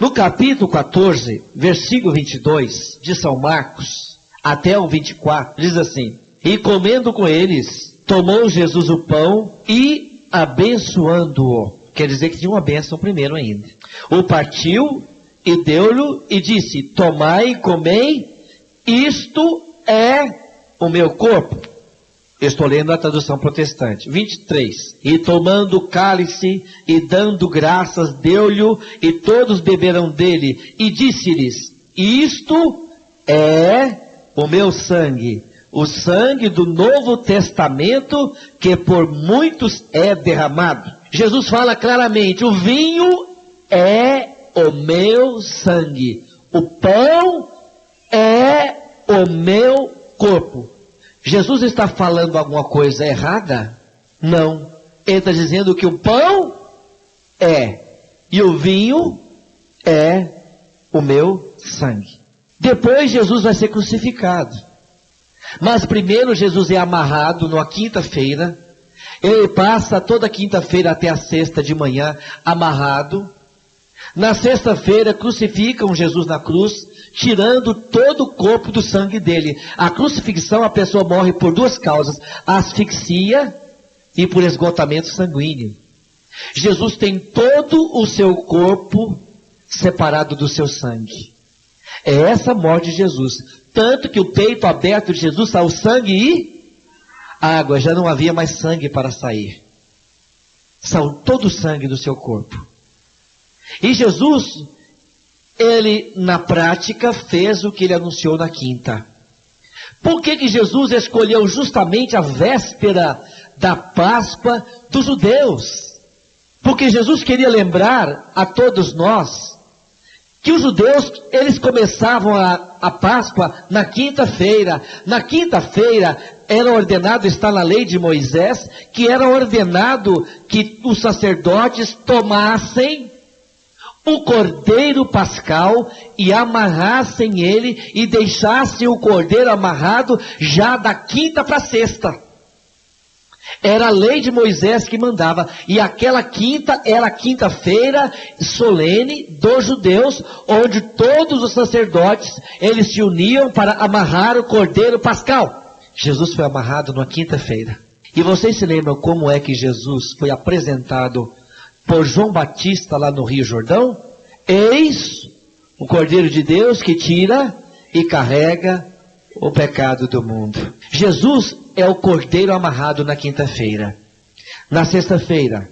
No capítulo 14, versículo 22 de São Marcos, até o 24, diz assim: E comendo com eles, tomou Jesus o pão e abençoando-o. Quer dizer que tinha uma bênção primeiro ainda. O partiu e deu-lhe e disse: Tomai e comei, isto é o meu corpo. Eu estou lendo a tradução protestante. 23. E tomando o cálice e dando graças, deu-lhe, e todos beberam dele. E disse-lhes: Isto é o meu sangue, o sangue do Novo Testamento, que por muitos é derramado. Jesus fala claramente: o vinho é o meu sangue, o pão é o meu corpo. Jesus está falando alguma coisa errada? Não. Ele está dizendo que o pão é, e o vinho é o meu sangue. Depois Jesus vai ser crucificado. Mas primeiro Jesus é amarrado numa quinta-feira. Ele passa toda quinta-feira até a sexta de manhã amarrado. Na sexta-feira crucificam Jesus na cruz, tirando todo o corpo do sangue dele. A crucifixão, a pessoa morre por duas causas: asfixia e por esgotamento sanguíneo. Jesus tem todo o seu corpo separado do seu sangue. É essa a morte de Jesus. Tanto que o peito aberto de Jesus saiu sangue e água. Já não havia mais sangue para sair. Saiu todo o sangue do seu corpo. E Jesus, ele na prática fez o que ele anunciou na quinta. Por que Jesus escolheu justamente a véspera da Páscoa dos judeus? Porque Jesus queria lembrar a todos nós que os judeus, eles começavam a Páscoa na quinta-feira. Na quinta-feira era ordenado, está na lei de Moisés, que era ordenado que os sacerdotes tomassem o cordeiro pascal e amarrassem ele e deixassem o cordeiro amarrado já da quinta para sexta. Era a lei de Moisés que mandava, e aquela quinta era a quinta-feira solene dos judeus, onde todos os sacerdotes, eles se uniam para amarrar o cordeiro pascal. Jesus foi amarrado na quinta-feira. E vocês se lembram como é que Jesus foi apresentado por João Batista lá no Rio Jordão? Eis o Cordeiro de Deus que tira e carrega o pecado do mundo. Jesus é o cordeiro amarrado na quinta-feira. Na sexta-feira,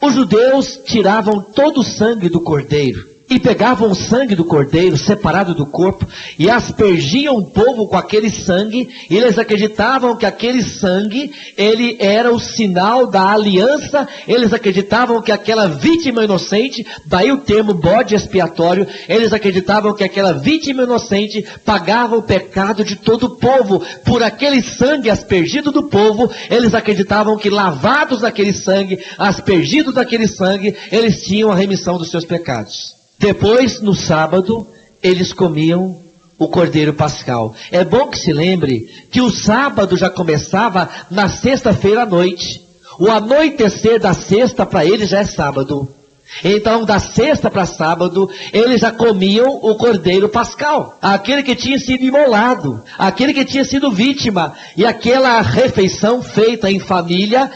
os judeus tiravam todo o sangue do cordeiro e pegavam o sangue do cordeiro separado do corpo e aspergiam o povo com aquele sangue, e eles acreditavam que aquele sangue, ele era o sinal da aliança. Eles acreditavam que aquela vítima inocente, daí o termo bode expiatório, eles acreditavam que aquela vítima inocente pagava o pecado de todo o povo. Por aquele sangue aspergido do povo, eles acreditavam que lavados naquele sangue, aspergidos naquele sangue, eles tinham a remissão dos seus pecados. Depois, no sábado, eles comiam o cordeiro pascal. É bom que se lembre que o sábado já começava na sexta-feira à noite. O anoitecer da sexta para eles já é sábado. Então, da sexta para sábado, eles já comiam o cordeiro pascal, aquele que tinha sido imolado, aquele que tinha sido vítima. E aquela refeição feita em família,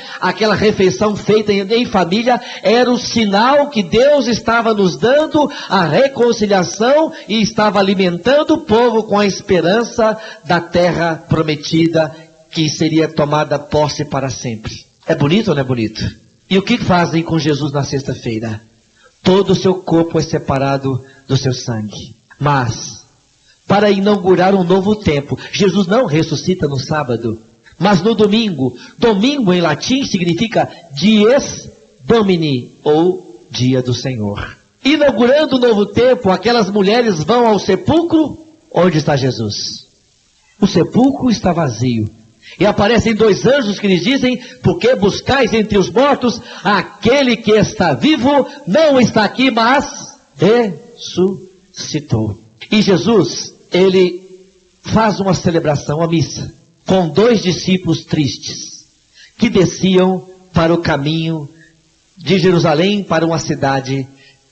era o sinal que Deus estava nos dando a reconciliação e estava alimentando o povo com a esperança da terra prometida que seria tomada posse para sempre. É bonito ou não é bonito? E o que fazem com Jesus na sexta-feira? Todo o seu corpo é separado do seu sangue. Mas, para inaugurar um novo tempo, Jesus não ressuscita no sábado, mas no domingo. Domingo em latim significa dies Domini, ou dia do Senhor. Inaugurando um novo tempo, aquelas mulheres vão ao sepulcro. Onde está Jesus? O sepulcro está vazio. E aparecem dois anjos que lhes dizem: porque buscais entre os mortos aquele que está vivo, não está aqui, mas ressuscitou. E Jesus, ele faz uma celebração, a missa, com dois discípulos tristes, que desciam para o caminho de Jerusalém para uma cidade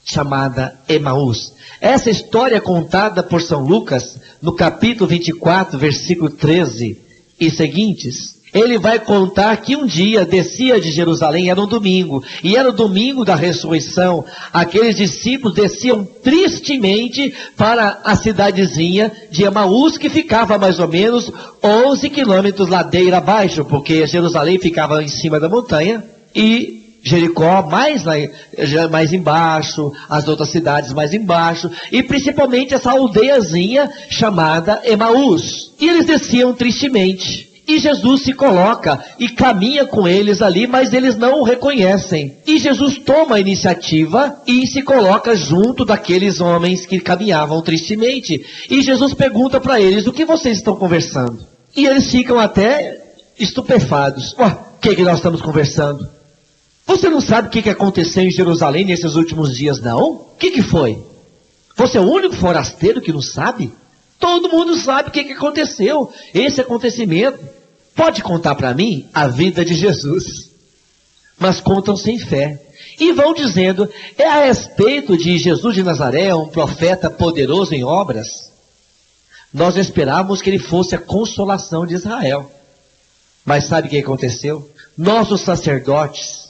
chamada Emaús. Essa história é contada por São Lucas, no capítulo 24, versículo 13 e seguintes. Ele vai contar que um dia descia de Jerusalém, era um domingo, e era o domingo da ressurreição. Aqueles discípulos desciam tristemente para a cidadezinha de Emaús, que ficava mais ou menos 11 quilômetros ladeira abaixo, porque Jerusalém ficava em cima da montanha, e Jericó mais embaixo, as outras cidades mais embaixo, e principalmente essa aldeiazinha chamada Emaús. E eles desciam tristemente. E Jesus se coloca e caminha com eles ali, mas eles não o reconhecem. E Jesus toma a iniciativa e se coloca junto daqueles homens que caminhavam tristemente. E Jesus pergunta para eles: o que vocês estão conversando? E eles ficam até estupefados. O que nós estamos conversando? Você não sabe o que aconteceu em Jerusalém nesses últimos dias, não? O que foi? Você é o único forasteiro que não sabe? Todo mundo sabe o que aconteceu, esse acontecimento. Pode contar para mim a vida de Jesus. Mas contam sem fé. E vão dizendo: é a respeito de Jesus de Nazaré, um profeta poderoso em obras. Nós esperávamos que ele fosse a consolação de Israel. Mas sabe o que aconteceu? Nossos sacerdotes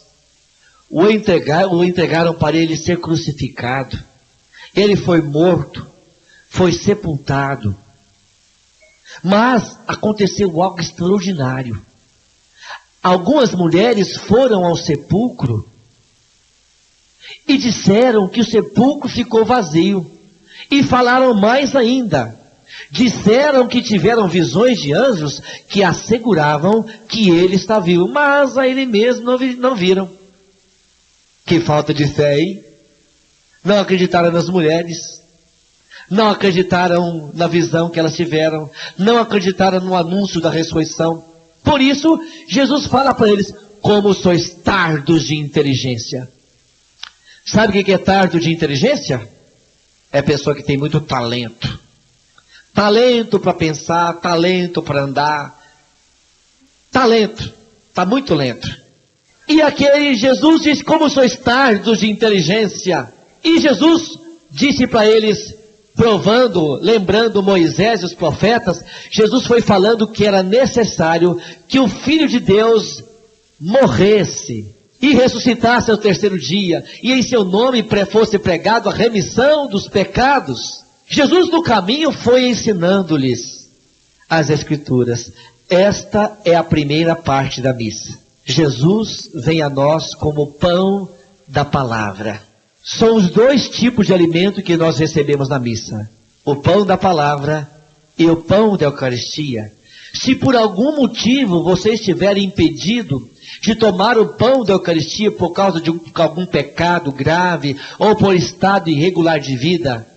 o entregaram para ele ser crucificado. Ele foi morto, foi sepultado. Mas aconteceu algo extraordinário. Algumas mulheres foram ao sepulcro e disseram que o sepulcro ficou vazio. E falaram mais ainda. Disseram que tiveram visões de anjos que asseguravam que ele está vivo, mas a ele mesmo não viram. Que falta de fé, hein? Não acreditaram nas mulheres. Não acreditaram na visão que elas tiveram. Não acreditaram no anúncio da ressurreição. Por isso, Jesus fala para eles: como sois tardos de inteligência. Sabe o que é tardo de inteligência? É pessoa que tem muito talento. Talento para pensar, talento para andar. Talento. Está muito lento. E aquele Jesus diz: como sois tardos de inteligência. E Jesus disse para eles, provando, lembrando Moisés e os profetas, Jesus foi falando que era necessário que o Filho de Deus morresse e ressuscitasse ao terceiro dia, e em seu nome fosse pregado a remissão dos pecados. Jesus no caminho foi ensinando-lhes as Escrituras. Esta é a primeira parte da missa. Jesus vem a nós como pão da palavra. São os dois tipos de alimento que nós recebemos na missa: o pão da palavra e o pão da Eucaristia. Se por algum motivo você estiver impedido de tomar o pão da Eucaristia por causa de algum pecado grave ou por estado irregular de vida,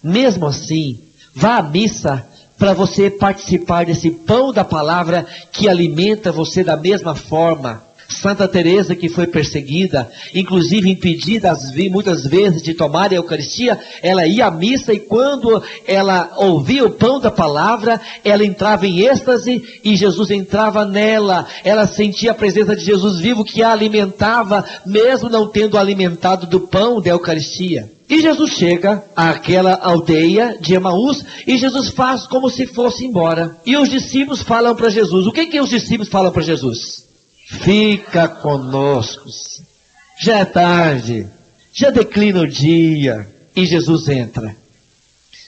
mesmo assim, vá à missa para você participar desse pão da palavra que alimenta você da mesma forma. Santa Teresa, que foi perseguida, inclusive impedida muitas vezes de tomar a Eucaristia, ela ia à missa e quando ela ouvia o pão da palavra, ela entrava em êxtase e Jesus entrava nela. Ela sentia a presença de Jesus vivo que a alimentava, mesmo não tendo alimentado do pão da Eucaristia. E Jesus chega àquela aldeia de Emaús e Jesus faz como se fosse embora. E os discípulos falam para Jesus. O que os discípulos falam para Jesus? Fica conosco, já é tarde, já declina o dia. E Jesus entra,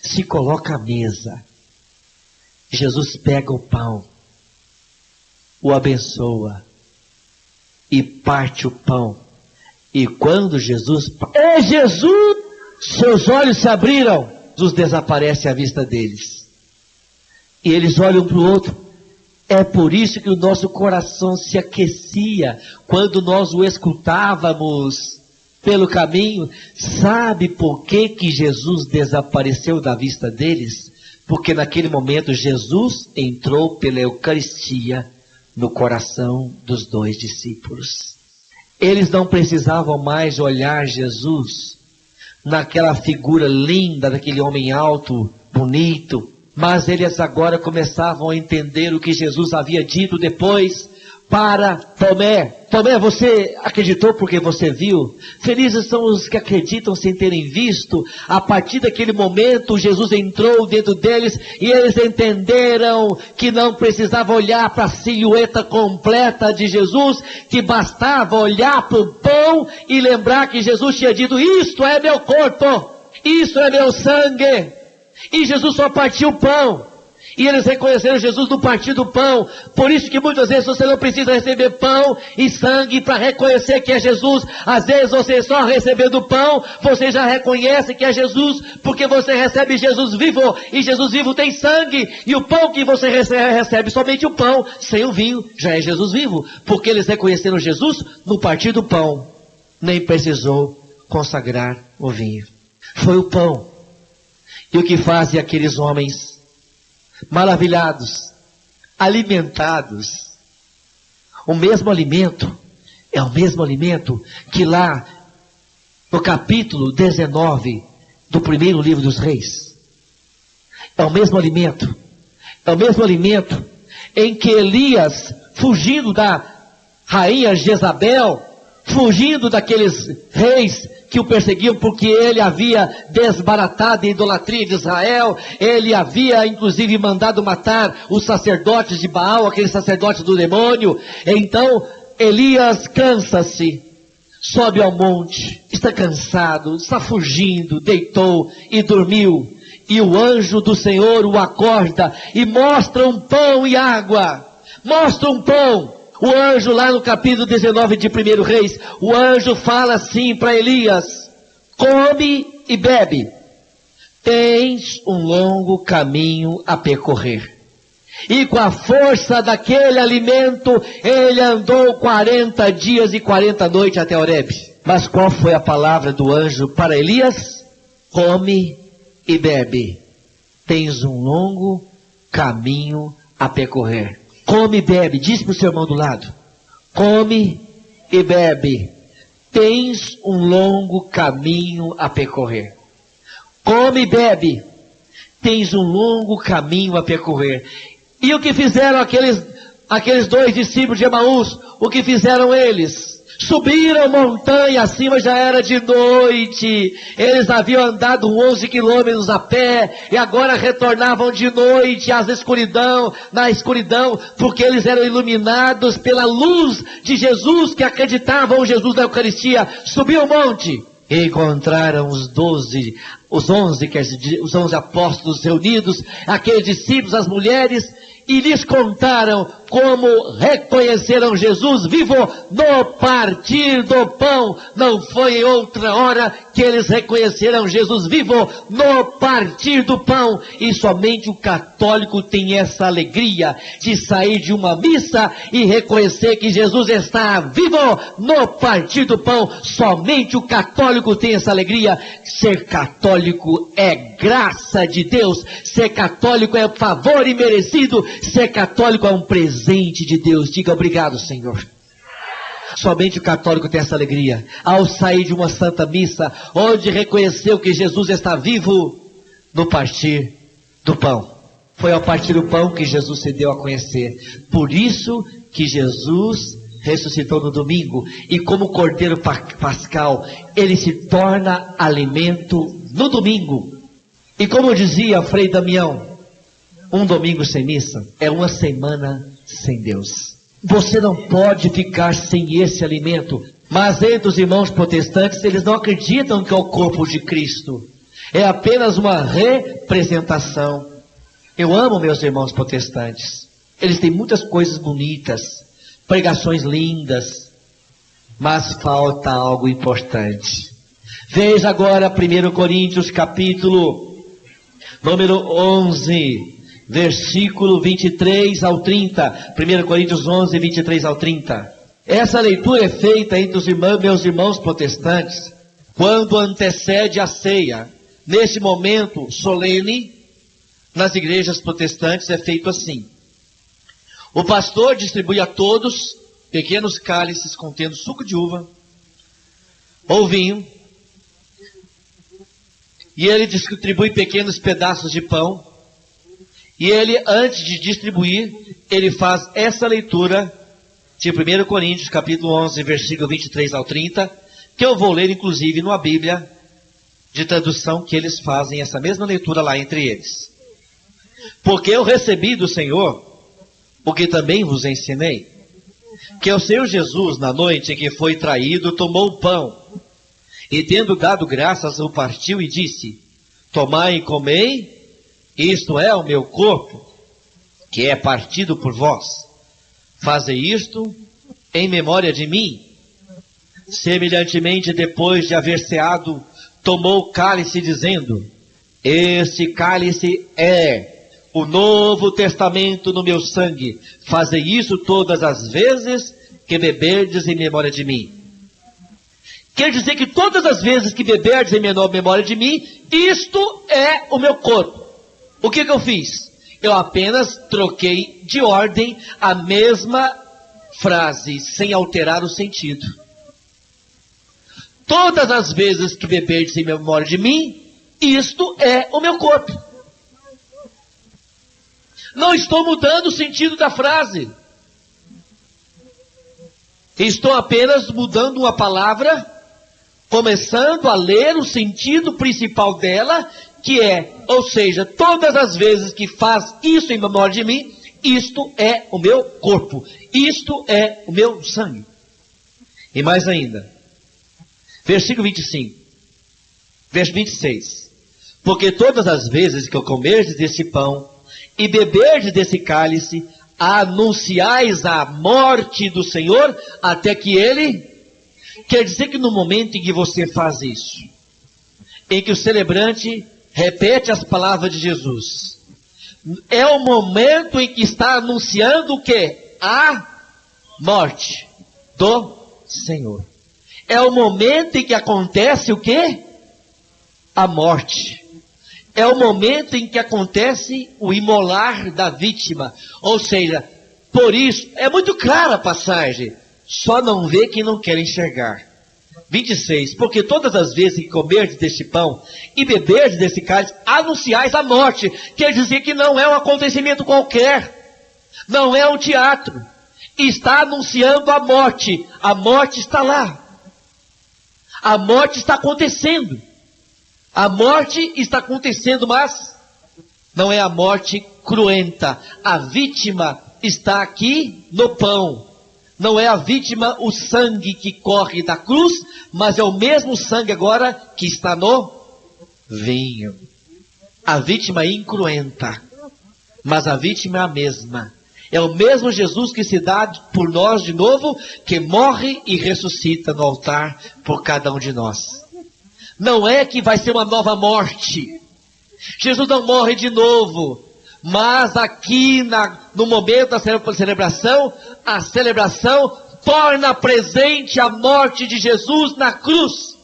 se coloca à mesa. Jesus pega o pão, o abençoa e parte o pão. E quando Jesus... É Jesus! Seus olhos se abriram. Jesus desaparece à vista deles. E eles olham para o outro. É por isso que o nosso coração se aquecia quando nós o escutávamos pelo caminho. Sabe por que Jesus desapareceu da vista deles? Porque naquele momento Jesus entrou pela Eucaristia no coração dos dois discípulos. Eles não precisavam mais olhar Jesus naquela figura linda daquele homem alto, bonito, mas eles agora começavam a entender o que Jesus havia dito depois para Tomé. Tomé, você acreditou porque você viu? Felizes são os que acreditam sem terem visto. A partir daquele momento, Jesus entrou dentro deles e eles entenderam que não precisava olhar para a silhueta completa de Jesus, que bastava olhar para o pão e lembrar que Jesus tinha dito: isto é meu corpo, isto é meu sangue. E Jesus só partiu o pão. E eles reconheceram Jesus no partir do pão. Por isso que muitas vezes você não precisa receber pão e sangue para reconhecer que é Jesus. Às vezes você só recebendo pão, você já reconhece que é Jesus, porque você recebe Jesus vivo. E Jesus vivo tem sangue. E o pão que você recebe somente o pão, sem o vinho, já é Jesus vivo. Porque eles reconheceram Jesus no partir do pão. Nem precisou consagrar o vinho. Foi o pão. E o que fazem aqueles homens maravilhados, alimentados? O mesmo alimento, é o mesmo alimento que lá no capítulo 19 do primeiro livro dos Reis. É o mesmo alimento em que Elias, fugindo da rainha Jezabel, fugindo daqueles reis que o perseguiam porque ele havia desbaratado a idolatria de Israel, ele havia inclusive mandado matar os sacerdotes de Baal, aqueles sacerdotes do demônio. Então Elias cansa-se, sobe ao monte, está cansado, está fugindo, deitou e dormiu. E o anjo do Senhor o acorda e mostra um pão e água, mostra um pão. O anjo lá no capítulo 19 de 1 Reis, o anjo fala assim para Elias: come e bebe, tens um longo caminho a percorrer. E com a força daquele alimento, ele andou 40 dias e 40 noites até Horebe. Mas qual foi a palavra do anjo para Elias? Come e bebe, tens um longo caminho a percorrer. Come e bebe, diz para o seu irmão do lado: come e bebe, tens um longo caminho a percorrer. Come e bebe, tens um longo caminho a percorrer. E o que fizeram aqueles dois discípulos de Emaús? O que fizeram eles? Subiram montanha acima, já era de noite. Eles haviam andado 11 quilômetros a pé e agora retornavam de noite na escuridão, porque eles eram iluminados pela luz de Jesus, que acreditavam em Jesus da Eucaristia. Subiu o monte e encontraram os 11 apóstolos reunidos, aqueles discípulos, as mulheres, e lhes contaram como reconheceram Jesus vivo no partir do pão. Não foi em outra hora que eles reconheceram Jesus vivo no partir do pão. E somente o católico tem essa alegria de sair de uma missa e reconhecer que Jesus está vivo no partir do pão. Somente o católico tem essa alegria. Ser católico é graça de Deus. Ser católico é favor imerecido. Ser católico é um presente de Deus. Diga obrigado, Senhor. Somente o católico tem essa alegria. Ao sair de uma santa missa, onde reconheceu que Jesus está vivo, no partir do pão. Foi ao partir do pão que Jesus se deu a conhecer. Por isso que Jesus ressuscitou no domingo. E como Cordeiro Pascal, ele se torna alimento no domingo. E como dizia Frei Damião, um domingo sem missa é uma semana sem Deus. Você não pode ficar sem esse alimento. Mas entre os irmãos protestantes, eles não acreditam que é o corpo de Cristo. É apenas uma representação. Eu amo meus irmãos protestantes. Eles têm muitas coisas bonitas, pregações lindas, mas falta algo importante. Veja agora 1 Coríntios capítulo número 11, versículo 23 ao 30. 1 Coríntios 11, 23 ao 30. Essa leitura é feita entre os meus irmãos protestantes, quando antecede a ceia. Nesse momento solene, nas igrejas protestantes é feito assim. O pastor distribui a todos pequenos cálices contendo suco de uva ou vinho. E ele distribui pequenos pedaços de pão. E ele, antes de distribuir, ele faz essa leitura de 1 Coríntios, capítulo 11, versículo 23 ao 30, que eu vou ler, inclusive, numa Bíblia de tradução que eles fazem essa mesma leitura lá entre eles. Porque eu recebi do Senhor o que também vos ensinei, que o Senhor Jesus, na noite em que foi traído, tomou o pão, e tendo dado graças, o partiu e disse: tomai e comei, isto é o meu corpo, que é partido por vós. Fazei isto em memória de mim. Semelhantemente, depois de haver ceado, tomou o cálice, dizendo: este cálice é o novo testamento no meu sangue. Fazei isso todas as vezes que beberdes em memória de mim. Quer dizer que todas as vezes que beberdes em memória de mim, isto é o meu corpo. O que eu fiz? Eu apenas troquei de ordem a mesma frase, sem alterar o sentido. Todas as vezes que beberdes em memória de mim, isto é o meu corpo. Não estou mudando o sentido da frase. Estou apenas mudando uma palavra, começando a ler o sentido principal dela, que é, ou seja, todas as vezes que faz isso em memória de mim, isto é o meu corpo, isto é o meu sangue. E mais ainda, versículo 25, verso 26. Porque todas as vezes que eu comerdes desse pão e beberdes desse cálice, anunciais a morte do Senhor até que Ele... Quer dizer que no momento em que você faz isso, em que o celebrante repete as palavras de Jesus, é o momento em que está anunciando o quê? A morte do Senhor. É o momento em que acontece o quê? A morte. É o momento em que acontece o imolar da vítima. Ou seja, por isso, é muito clara a passagem. Só não vê quem não quer enxergar. 26. Porque todas as vezes que comerdes deste pão e beberdes desse cálice, anunciais a morte. Quer dizer que não é um acontecimento qualquer. Não é um teatro. Está anunciando a morte. A morte está lá. A morte está acontecendo. A morte está acontecendo, mas não é a morte cruenta. A vítima está aqui no pão. Não é a vítima o sangue que corre da cruz, mas é o mesmo sangue agora que está no vinho. A vítima é incruenta, mas a vítima é a mesma. É o mesmo Jesus que se dá por nós de novo, que morre e ressuscita no altar por cada um de nós. Não é que vai ser uma nova morte. Jesus não morre de novo. Mas aqui no momento da celebração, a celebração torna presente a morte de Jesus na cruz.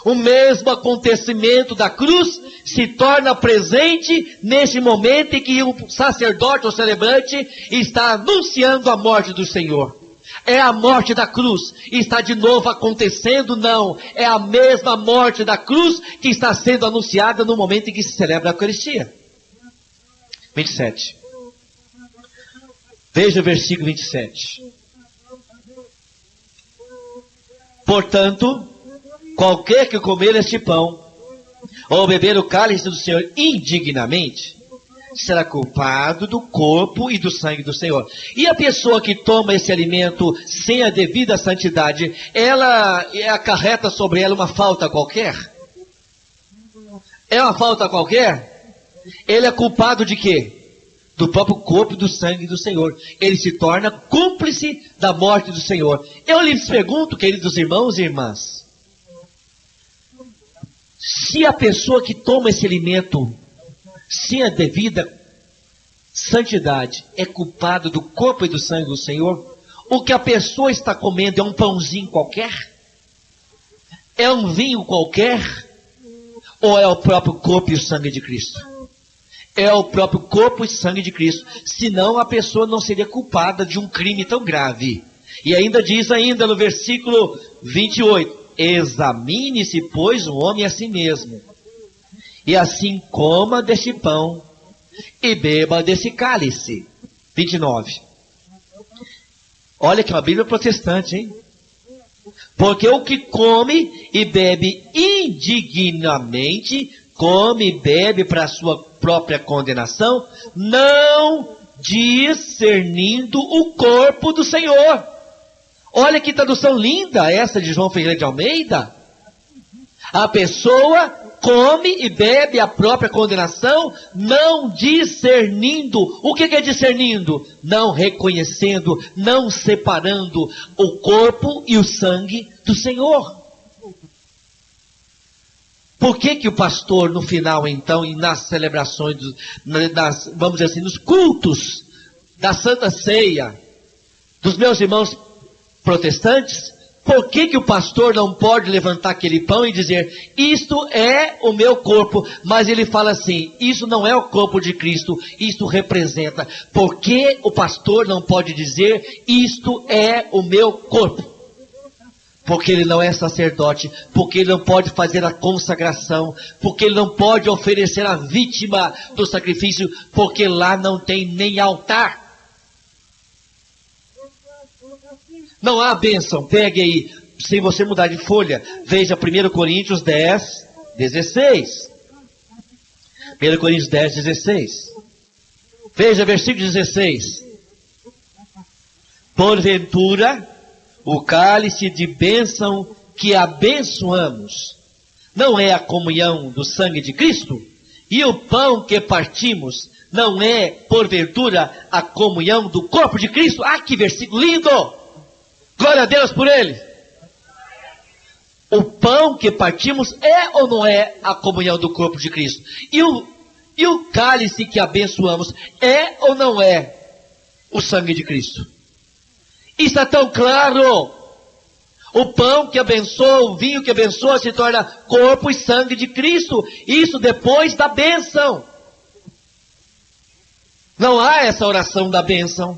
O mesmo acontecimento da cruz se torna presente nesse momento em que o sacerdote ou celebrante está anunciando a morte do Senhor. É a morte da cruz. E está de novo acontecendo? Não. É a mesma morte da cruz que está sendo anunciada no momento em que se celebra a Eucaristia. 27. Veja o versículo 27. Portanto, qualquer que comer este pão, ou beber o cálice do Senhor indignamente, será culpado do corpo e do sangue do Senhor. E a pessoa que toma esse alimento sem a devida santidade, ela acarreta sobre ela uma falta qualquer? É uma falta qualquer? Ele é culpado de quê? Do próprio corpo e do sangue do Senhor. Ele se torna cúmplice da morte do Senhor. Eu lhes pergunto, queridos irmãos e irmãs, se a pessoa que toma esse alimento sem a devida santidade é culpado do corpo e do sangue do Senhor, o que a pessoa está comendo é um pãozinho qualquer? É um vinho qualquer? Ou é o próprio corpo e o sangue de Cristo? É o próprio corpo e sangue de Cristo. Senão a pessoa não seria culpada de um crime tão grave. E ainda diz ainda no versículo 28, examine-se, pois, o homem a si mesmo, e assim coma deste pão e beba desse cálice. 29. Olha que é uma Bíblia protestante, hein? Porque o que come e bebe indignamente, come e bebe para a sua própria condenação, não discernindo o corpo do Senhor. Olha que tradução linda essa de João Ferreira de Almeida. A pessoa come e bebe a própria condenação, não discernindo. O que é discernindo? Não reconhecendo, não separando o corpo e o sangue do Senhor. Por que o pastor, no final, então, e nas celebrações, vamos dizer assim, nos cultos da Santa Ceia, dos meus irmãos protestantes, por que o pastor não pode levantar aquele pão e dizer, isto é o meu corpo, mas ele fala assim, isso não é o corpo de Cristo, isto representa. Por que o pastor não pode dizer, isto é o meu corpo? Porque ele não é sacerdote, porque ele não pode fazer a consagração, porque ele não pode oferecer a vítima do sacrifício, porque lá não tem nem altar. Não há bênção. Pegue aí, sem você mudar de folha, veja 1 Coríntios 10, 16. 1 Coríntios 10, 16. Veja versículo 16. Porventura, o cálice de bênção que abençoamos não é a comunhão do sangue de Cristo? E o pão que partimos não é, porventura, a comunhão do corpo de Cristo? Ah, que versículo lindo! Glória a Deus por ele! O pão que partimos é ou não é a comunhão do corpo de Cristo? E o cálice que abençoamos é ou não é o sangue de Cristo? Isso é tão claro. O pão que abençoa, o vinho que abençoa se torna corpo e sangue de Cristo. Isso depois da bênção. Não há essa oração da bênção.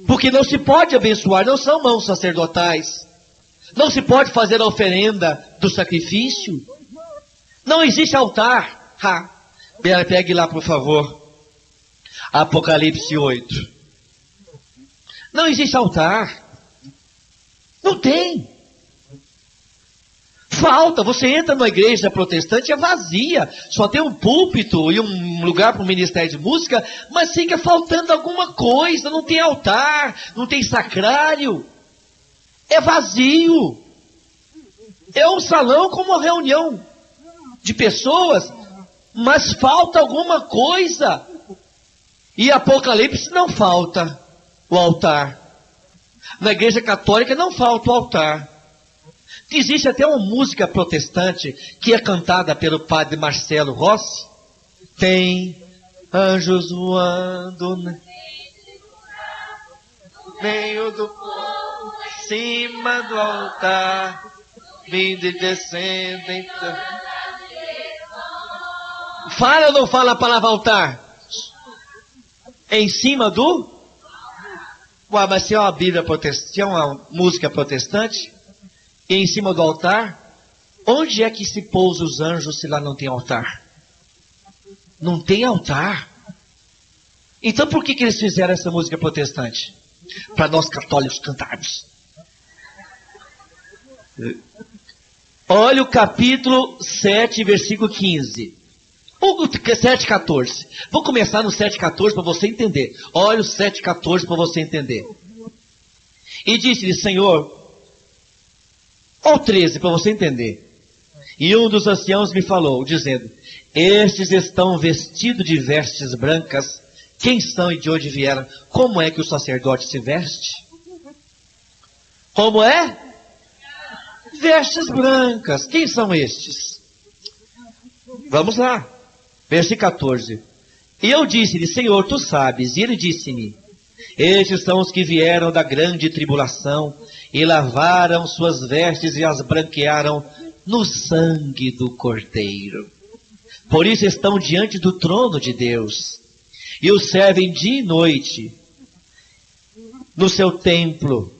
Porque não se pode abençoar, não são mãos sacerdotais. Não se pode fazer a oferenda do sacrifício. Não existe altar. Pegue lá, por favor. Apocalipse 8. Não existe altar. Não tem. Falta. Você entra numa igreja protestante, é vazia. Só tem um púlpito e um lugar para o ministério de música, mas fica faltando alguma coisa. Não tem altar, não tem sacrário. É vazio. É um salão com uma reunião de pessoas, mas falta alguma coisa. E Apocalipse não falta o altar. Na igreja católica não falta o altar. Existe até uma música protestante que é cantada pelo padre Marcelo Rossi. Tem anjos voando no meio do povo, em cima do altar, vindo e descendo. Então. Fala ou não fala a palavra altar? Em cima do Ué, mas tinha uma Bíblia protestante, tinha uma música protestante, e em cima do altar, onde é que se pousa os anjos se lá não tem altar? Não tem altar. Então por que eles fizeram essa música protestante? Para nós católicos cantarmos. Olha o capítulo 7, versículo 15. 7,14. Vou começar no 7,14 para você entender. Olha o 7,14 para você entender. E disse-lhe, Senhor, olha o 13 para você entender. E um dos anciãos me falou, dizendo, estes estão vestidos de vestes brancas. Quem são e de onde vieram? Como é que o sacerdote se veste? Como é? Vestes brancas. Quem são estes? Vamos lá. Versículo 14. E eu disse-lhe, Senhor, tu sabes. E ele disse-me, estes são os que vieram da grande tribulação e lavaram suas vestes e as branquearam no sangue do Cordeiro. Por isso estão diante do trono de Deus e o servem dia e noite no seu templo.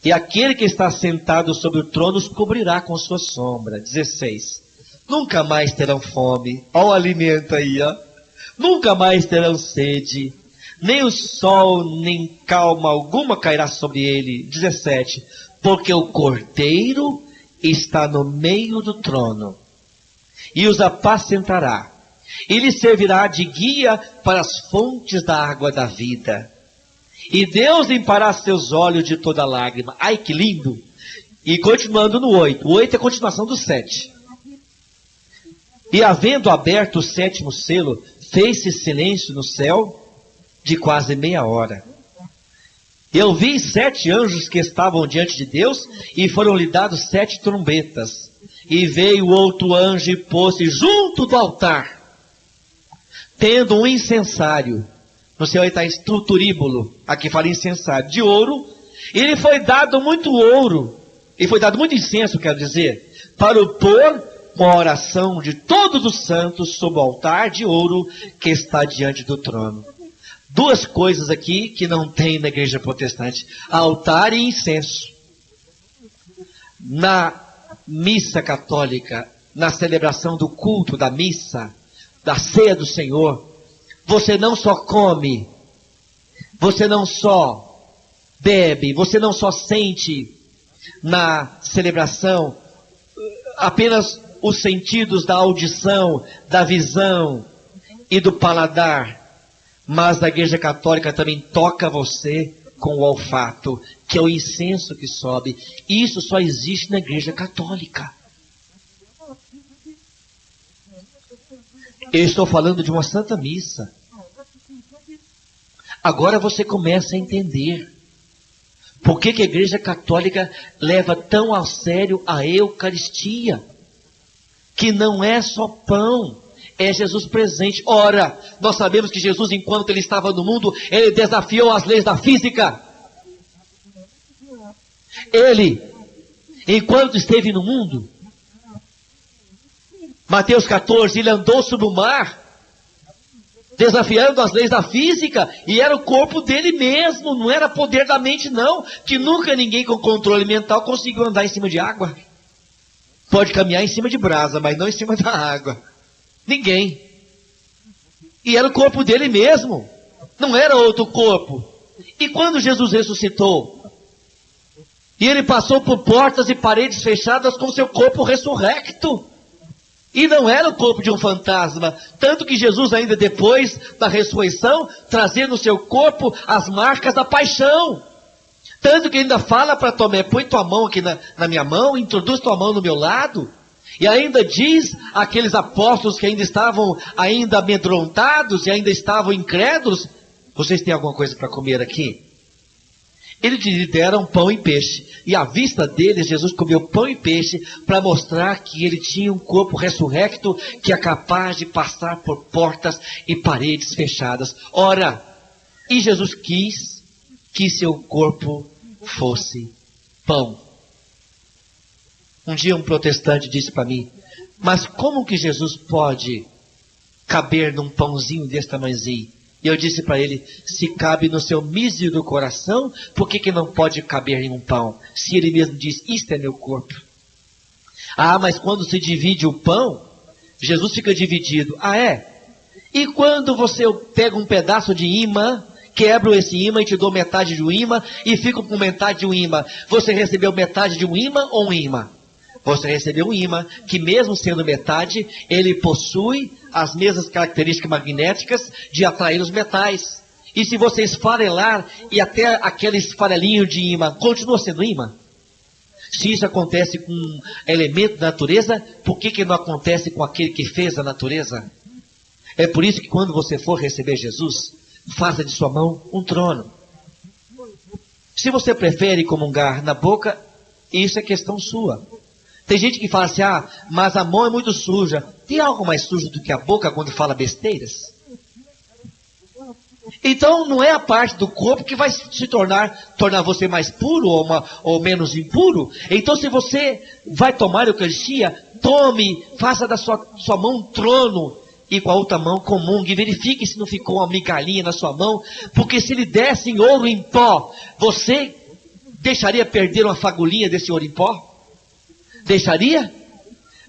E aquele que está sentado sobre o trono os cobrirá com sua sombra. 16. Nunca mais terão fome. Olha o alimento aí, ó. Nunca mais terão sede. Nem o sol, nem calma alguma cairá sobre ele. 17. Porque o Cordeiro está no meio do trono. E os apacentará. E lhes servirá de guia para as fontes da água da vida. E Deus limpará seus olhos de toda lágrima. Ai, que lindo! E continuando no 8. O 8 é a continuação do 7. E havendo aberto o 7º selo, fez-se silêncio no céu de quase meia hora. Eu vi 7 anjos que estavam diante de Deus, e foram-lhe dados 7 trombetas. E veio outro anjo e pôs-se junto do altar, tendo um incensário. No céu aí está estruturíbulo, aqui fala incensário, de ouro. E lhe foi dado muito ouro, e foi dado muito incenso, quero dizer, para o pôr com a oração de todos os santos sob o altar de ouro que está diante do trono. Duas coisas aqui que não tem na igreja protestante: altar e incenso. Na missa católica, na celebração do culto da missa, da ceia do Senhor, você não só come, você não só bebe, você não só sente na celebração apenas os sentidos da audição, da visão e do paladar, mas a igreja católica também toca você com o olfato, que é o incenso que sobe. Isso só existe na igreja católica. Eu estou falando de uma santa missa. Agora você começa a entender por que a igreja católica leva tão a sério a Eucaristia, que não é só pão, é Jesus presente. Ora, nós sabemos que Jesus, enquanto ele estava no mundo, ele desafiou as leis da física. Ele, enquanto esteve no mundo, Mateus 14, ele andou sobre o mar, desafiando as leis da física, e era o corpo dele mesmo, não era poder da mente não, que nunca ninguém com controle mental conseguiu andar em cima de água. Pode caminhar em cima de brasa, mas não em cima da água. Ninguém. E era o corpo dele mesmo, não era outro corpo. E quando Jesus ressuscitou, e ele passou por portas e paredes fechadas com seu corpo ressurrecto, e não era o corpo de um fantasma, tanto que Jesus ainda depois da ressurreição, trazia no seu corpo as marcas da paixão. Tanto que ainda fala para Tomé, põe tua mão aqui na minha mão, introduz tua mão no meu lado. E ainda diz àqueles apóstolos que ainda estavam ainda amedrontados e ainda estavam incrédulos: vocês têm alguma coisa para comer aqui? Eles lhe deram pão e peixe. E à vista deles, Jesus comeu pão e peixe para mostrar que ele tinha um corpo ressurrecto que é capaz de passar por portas e paredes fechadas. Ora, e Jesus quis que seu corpo fosse pão. Um dia um protestante disse para mim: mas como que Jesus pode caber num pãozinho desse tamanhozinho? E eu disse para ele, se cabe no seu mísero coração, por que não pode caber em um pão? Se ele mesmo diz, isto é meu corpo. Ah, mas quando se divide o pão, Jesus fica dividido. Ah, é? E quando você pega um pedaço de imã, quebro esse imã e te dou metade de um imã, e fico com metade de um imã, você recebeu metade de um imã ou um imã? Você recebeu um imã, que mesmo sendo metade, ele possui as mesmas características magnéticas de atrair os metais. E se você esfarelar, e até aquele esfarelinho de imã continua sendo imã? Se isso acontece com um elemento da natureza, por que não acontece com aquele que fez a natureza? É por isso que quando você for receber Jesus, faça de sua mão um trono. Se você prefere comungar na boca, isso é questão sua. Tem gente que fala assim, ah, mas a mão é muito suja. Tem algo mais sujo do que a boca quando fala besteiras? Então não é a parte do corpo que vai se tornar você mais puro ou menos impuro. Então se você vai tomar a Eucaristia, tome, faça da sua mão um trono. E com a outra mão comungue, verifique se não ficou uma migalhinha na sua mão, porque se lhe dessem ouro em pó, você deixaria perder uma fagulhinha desse ouro em pó? Deixaria?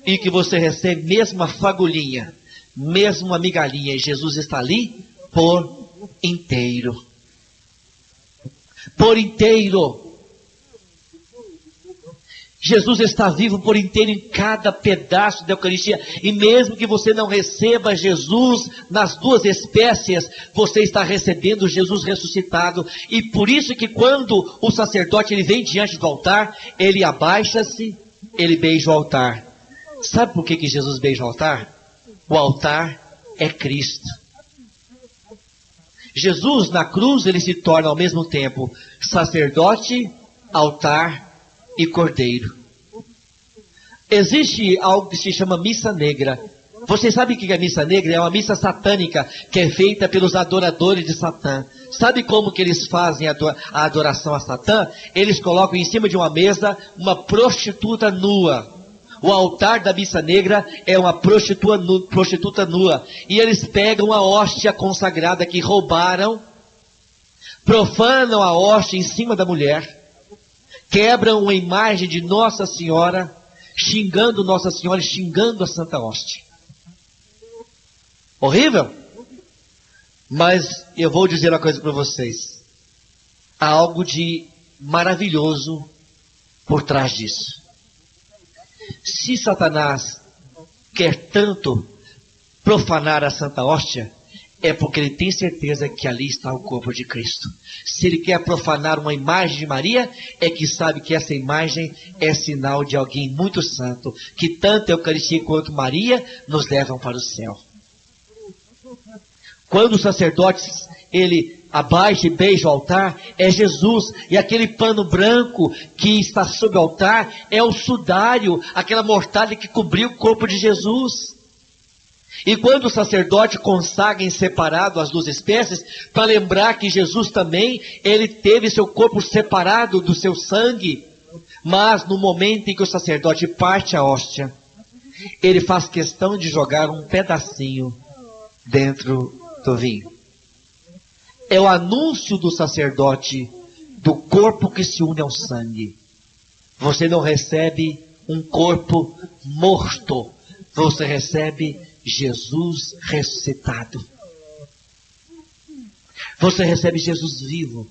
E que você recebe mesmo uma fagulhinha, mesmo uma migalhinha, e Jesus está ali por inteiro. Por inteiro. Jesus está vivo por inteiro em cada pedaço da Eucaristia. E mesmo que você não receba Jesus nas duas espécies, você está recebendo Jesus ressuscitado. E por isso que quando o sacerdote ele vem diante do altar, ele abaixa-se, ele beija o altar. Sabe por que Jesus beija o altar? O altar é Cristo. Jesus na cruz ele se torna ao mesmo tempo sacerdote, altar e cordeiro. Existe algo que se chama missa negra. Vocês sabem o que é missa negra? É uma missa satânica que é feita pelos adoradores de Satã. Sabe como que eles fazem a adoração a Satã? Eles colocam em cima de uma mesa uma prostituta nua. O altar da missa negra é uma prostituta nua. E eles pegam a hóstia consagrada que roubaram, profanam a hóstia em cima da mulher, quebram uma imagem de Nossa Senhora, xingando Nossa Senhora e xingando a Santa Hóstia. Horrível? Mas eu vou dizer uma coisa para vocês. Há algo de maravilhoso por trás disso. Se Satanás quer tanto profanar a Santa Hóstia, é porque ele tem certeza que ali está o corpo de Cristo. Se ele quer profanar uma imagem de Maria, é que sabe que essa imagem é sinal de alguém muito santo, que tanto a Eucaristia quanto Maria nos levam para o céu. Quando o sacerdote ele abaixa e beija o altar, é Jesus. E aquele pano branco que está sob o altar é o sudário, aquela mortalha que cobriu o corpo de Jesus. E quando o sacerdote consagra em separado as duas espécies, para lembrar que Jesus também, ele teve seu corpo separado do seu sangue. Mas no momento em que o sacerdote parte a hóstia, ele faz questão de jogar um pedacinho dentro do vinho. É o anúncio do sacerdote do corpo que se une ao sangue. Você não recebe um corpo morto, você recebe Jesus ressuscitado. Você recebe Jesus vivo.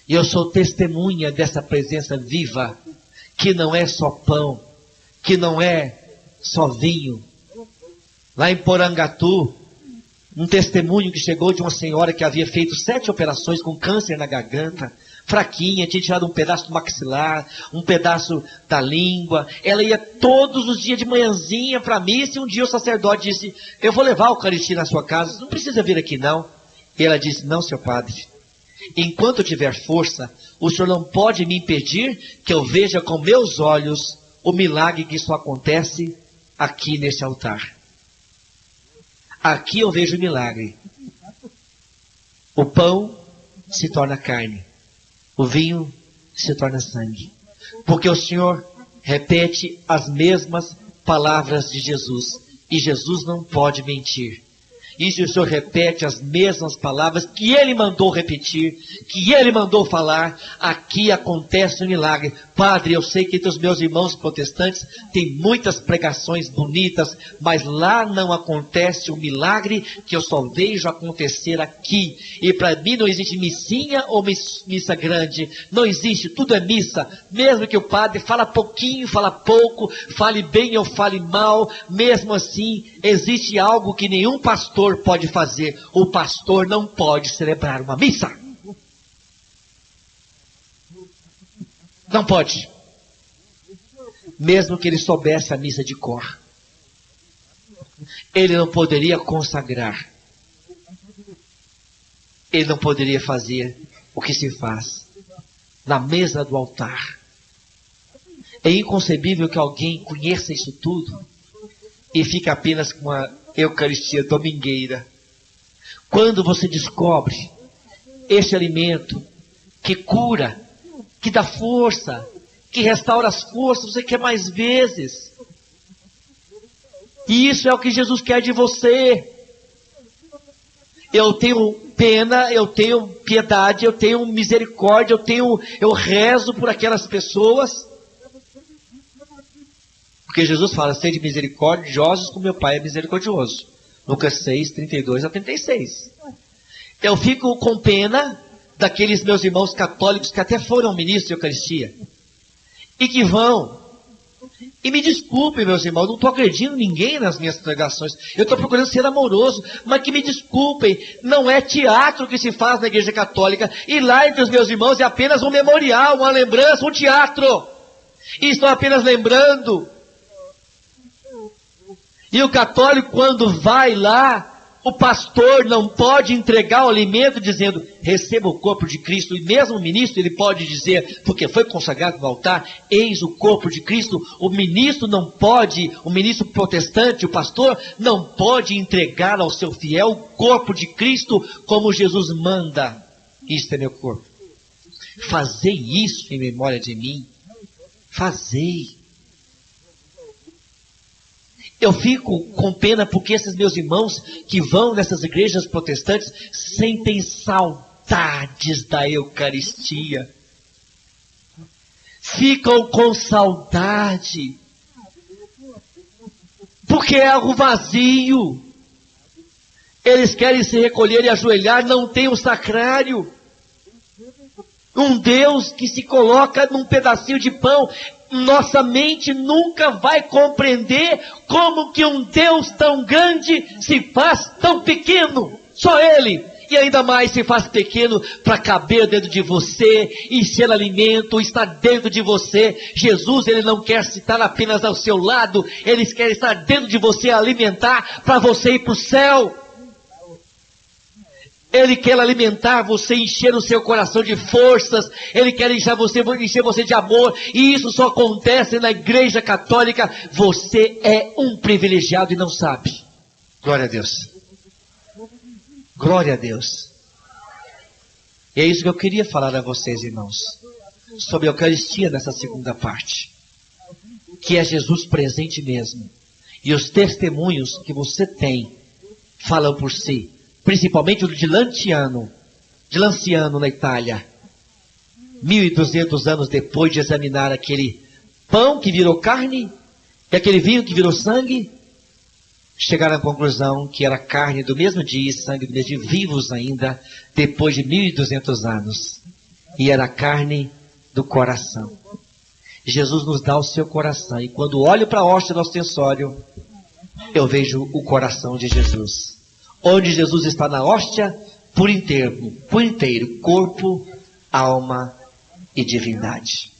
E eu sou testemunha dessa presença viva, que não é só pão, que não é só vinho. Lá em Porangatu, um testemunho que chegou de uma senhora que havia feito 7 operações com câncer na garganta, fraquinha, tinha tirado um pedaço do maxilar, um pedaço da língua. Ela ia todos os dias de manhãzinha para a missa, e um dia o sacerdote disse: eu vou levar a Eucaristia na sua casa, não precisa vir aqui não. E ela disse: não, seu padre, enquanto eu tiver força, o senhor não pode me impedir que eu veja com meus olhos o milagre que só acontece aqui nesse altar. Aqui eu vejo o milagre. O pão se torna carne. O vinho se torna sangue. Porque o Senhor repete as mesmas palavras de Jesus. E Jesus não pode mentir. E se o Senhor repete as mesmas palavras que Ele mandou repetir, que Ele mandou falar, aqui acontece um milagre. Padre, eu sei que entre os meus irmãos protestantes tem muitas pregações bonitas, mas lá não acontece o milagre que eu só vejo acontecer aqui. E para mim não existe missinha ou missa grande, não existe, tudo é missa. Mesmo que o padre fala pouquinho, fala pouco, fale bem ou fale mal, mesmo assim existe algo que nenhum pastor pode fazer. O pastor não pode celebrar uma missa. Não pode. Mesmo que ele soubesse a missa de cor. Ele não poderia consagrar. Ele não poderia fazer o que se faz na mesa do altar. É inconcebível que alguém conheça isso tudo e fique apenas com a Eucaristia domingueira. Quando você descobre este alimento que cura, que dá força, que restaura as forças, você quer mais vezes. E isso é o que Jesus quer de você. Eu tenho pena, eu tenho piedade, eu tenho misericórdia, eu rezo por aquelas pessoas. Porque Jesus fala, sede misericordiosos como meu Pai é misericordioso. Lucas 6, 32 a 36. Eu fico com pena daqueles meus irmãos católicos que até foram ministros de Eucaristia. E que vão. E me desculpem, meus irmãos, não estou agredindo ninguém nas minhas pregações. Eu estou procurando ser amoroso, mas que me desculpem, não é teatro que se faz na Igreja Católica. E lá entre os meus irmãos é apenas um memorial, uma lembrança, um teatro. E estão apenas lembrando. E o católico, quando vai lá, o pastor não pode entregar o alimento dizendo, receba o corpo de Cristo. E mesmo o ministro, ele pode dizer, porque foi consagrado no altar, eis o corpo de Cristo. O ministro não pode, o ministro protestante, o pastor, não pode entregar ao seu fiel o corpo de Cristo como Jesus manda. Isto é meu corpo. Fazei isso em memória de mim. Fazei. Eu fico com pena porque esses meus irmãos que vão nessas igrejas protestantes sentem saudades da Eucaristia. Ficam com saudade. Porque é algo vazio. Eles querem se recolher e ajoelhar, não tem o sacrário. Um Deus que se coloca num pedacinho de pão. Nossa mente nunca vai compreender como que um Deus tão grande se faz tão pequeno. Só Ele. E ainda mais se faz pequeno para caber dentro de você e ser alimento, estar dentro de você. Jesus, Ele não quer estar apenas ao seu lado. Ele quer estar dentro de você, alimentar para você ir para o céu. Ele quer alimentar você, encher o seu coração de forças. Ele quer encher você de amor. E isso só acontece na Igreja Católica. Você é um privilegiado e não sabe. Glória a Deus. Glória a Deus. E é isso que eu queria falar a vocês, irmãos. Sobre a Eucaristia nessa segunda parte. Que é Jesus presente mesmo. E os testemunhos que você tem falam por si. Principalmente o de Lanciano na Itália, 1200 anos depois de examinar aquele pão que virou carne e aquele vinho que virou sangue, chegaram à conclusão que era carne do mesmo dia e sangue do mesmo dia, vivos ainda, depois de 1200 anos, e era carne do coração. Jesus nos dá o seu coração, e quando olho para a hóstia do ostensório, eu vejo o coração de Jesus. Onde Jesus está na hóstia, por inteiro, corpo, alma e divindade.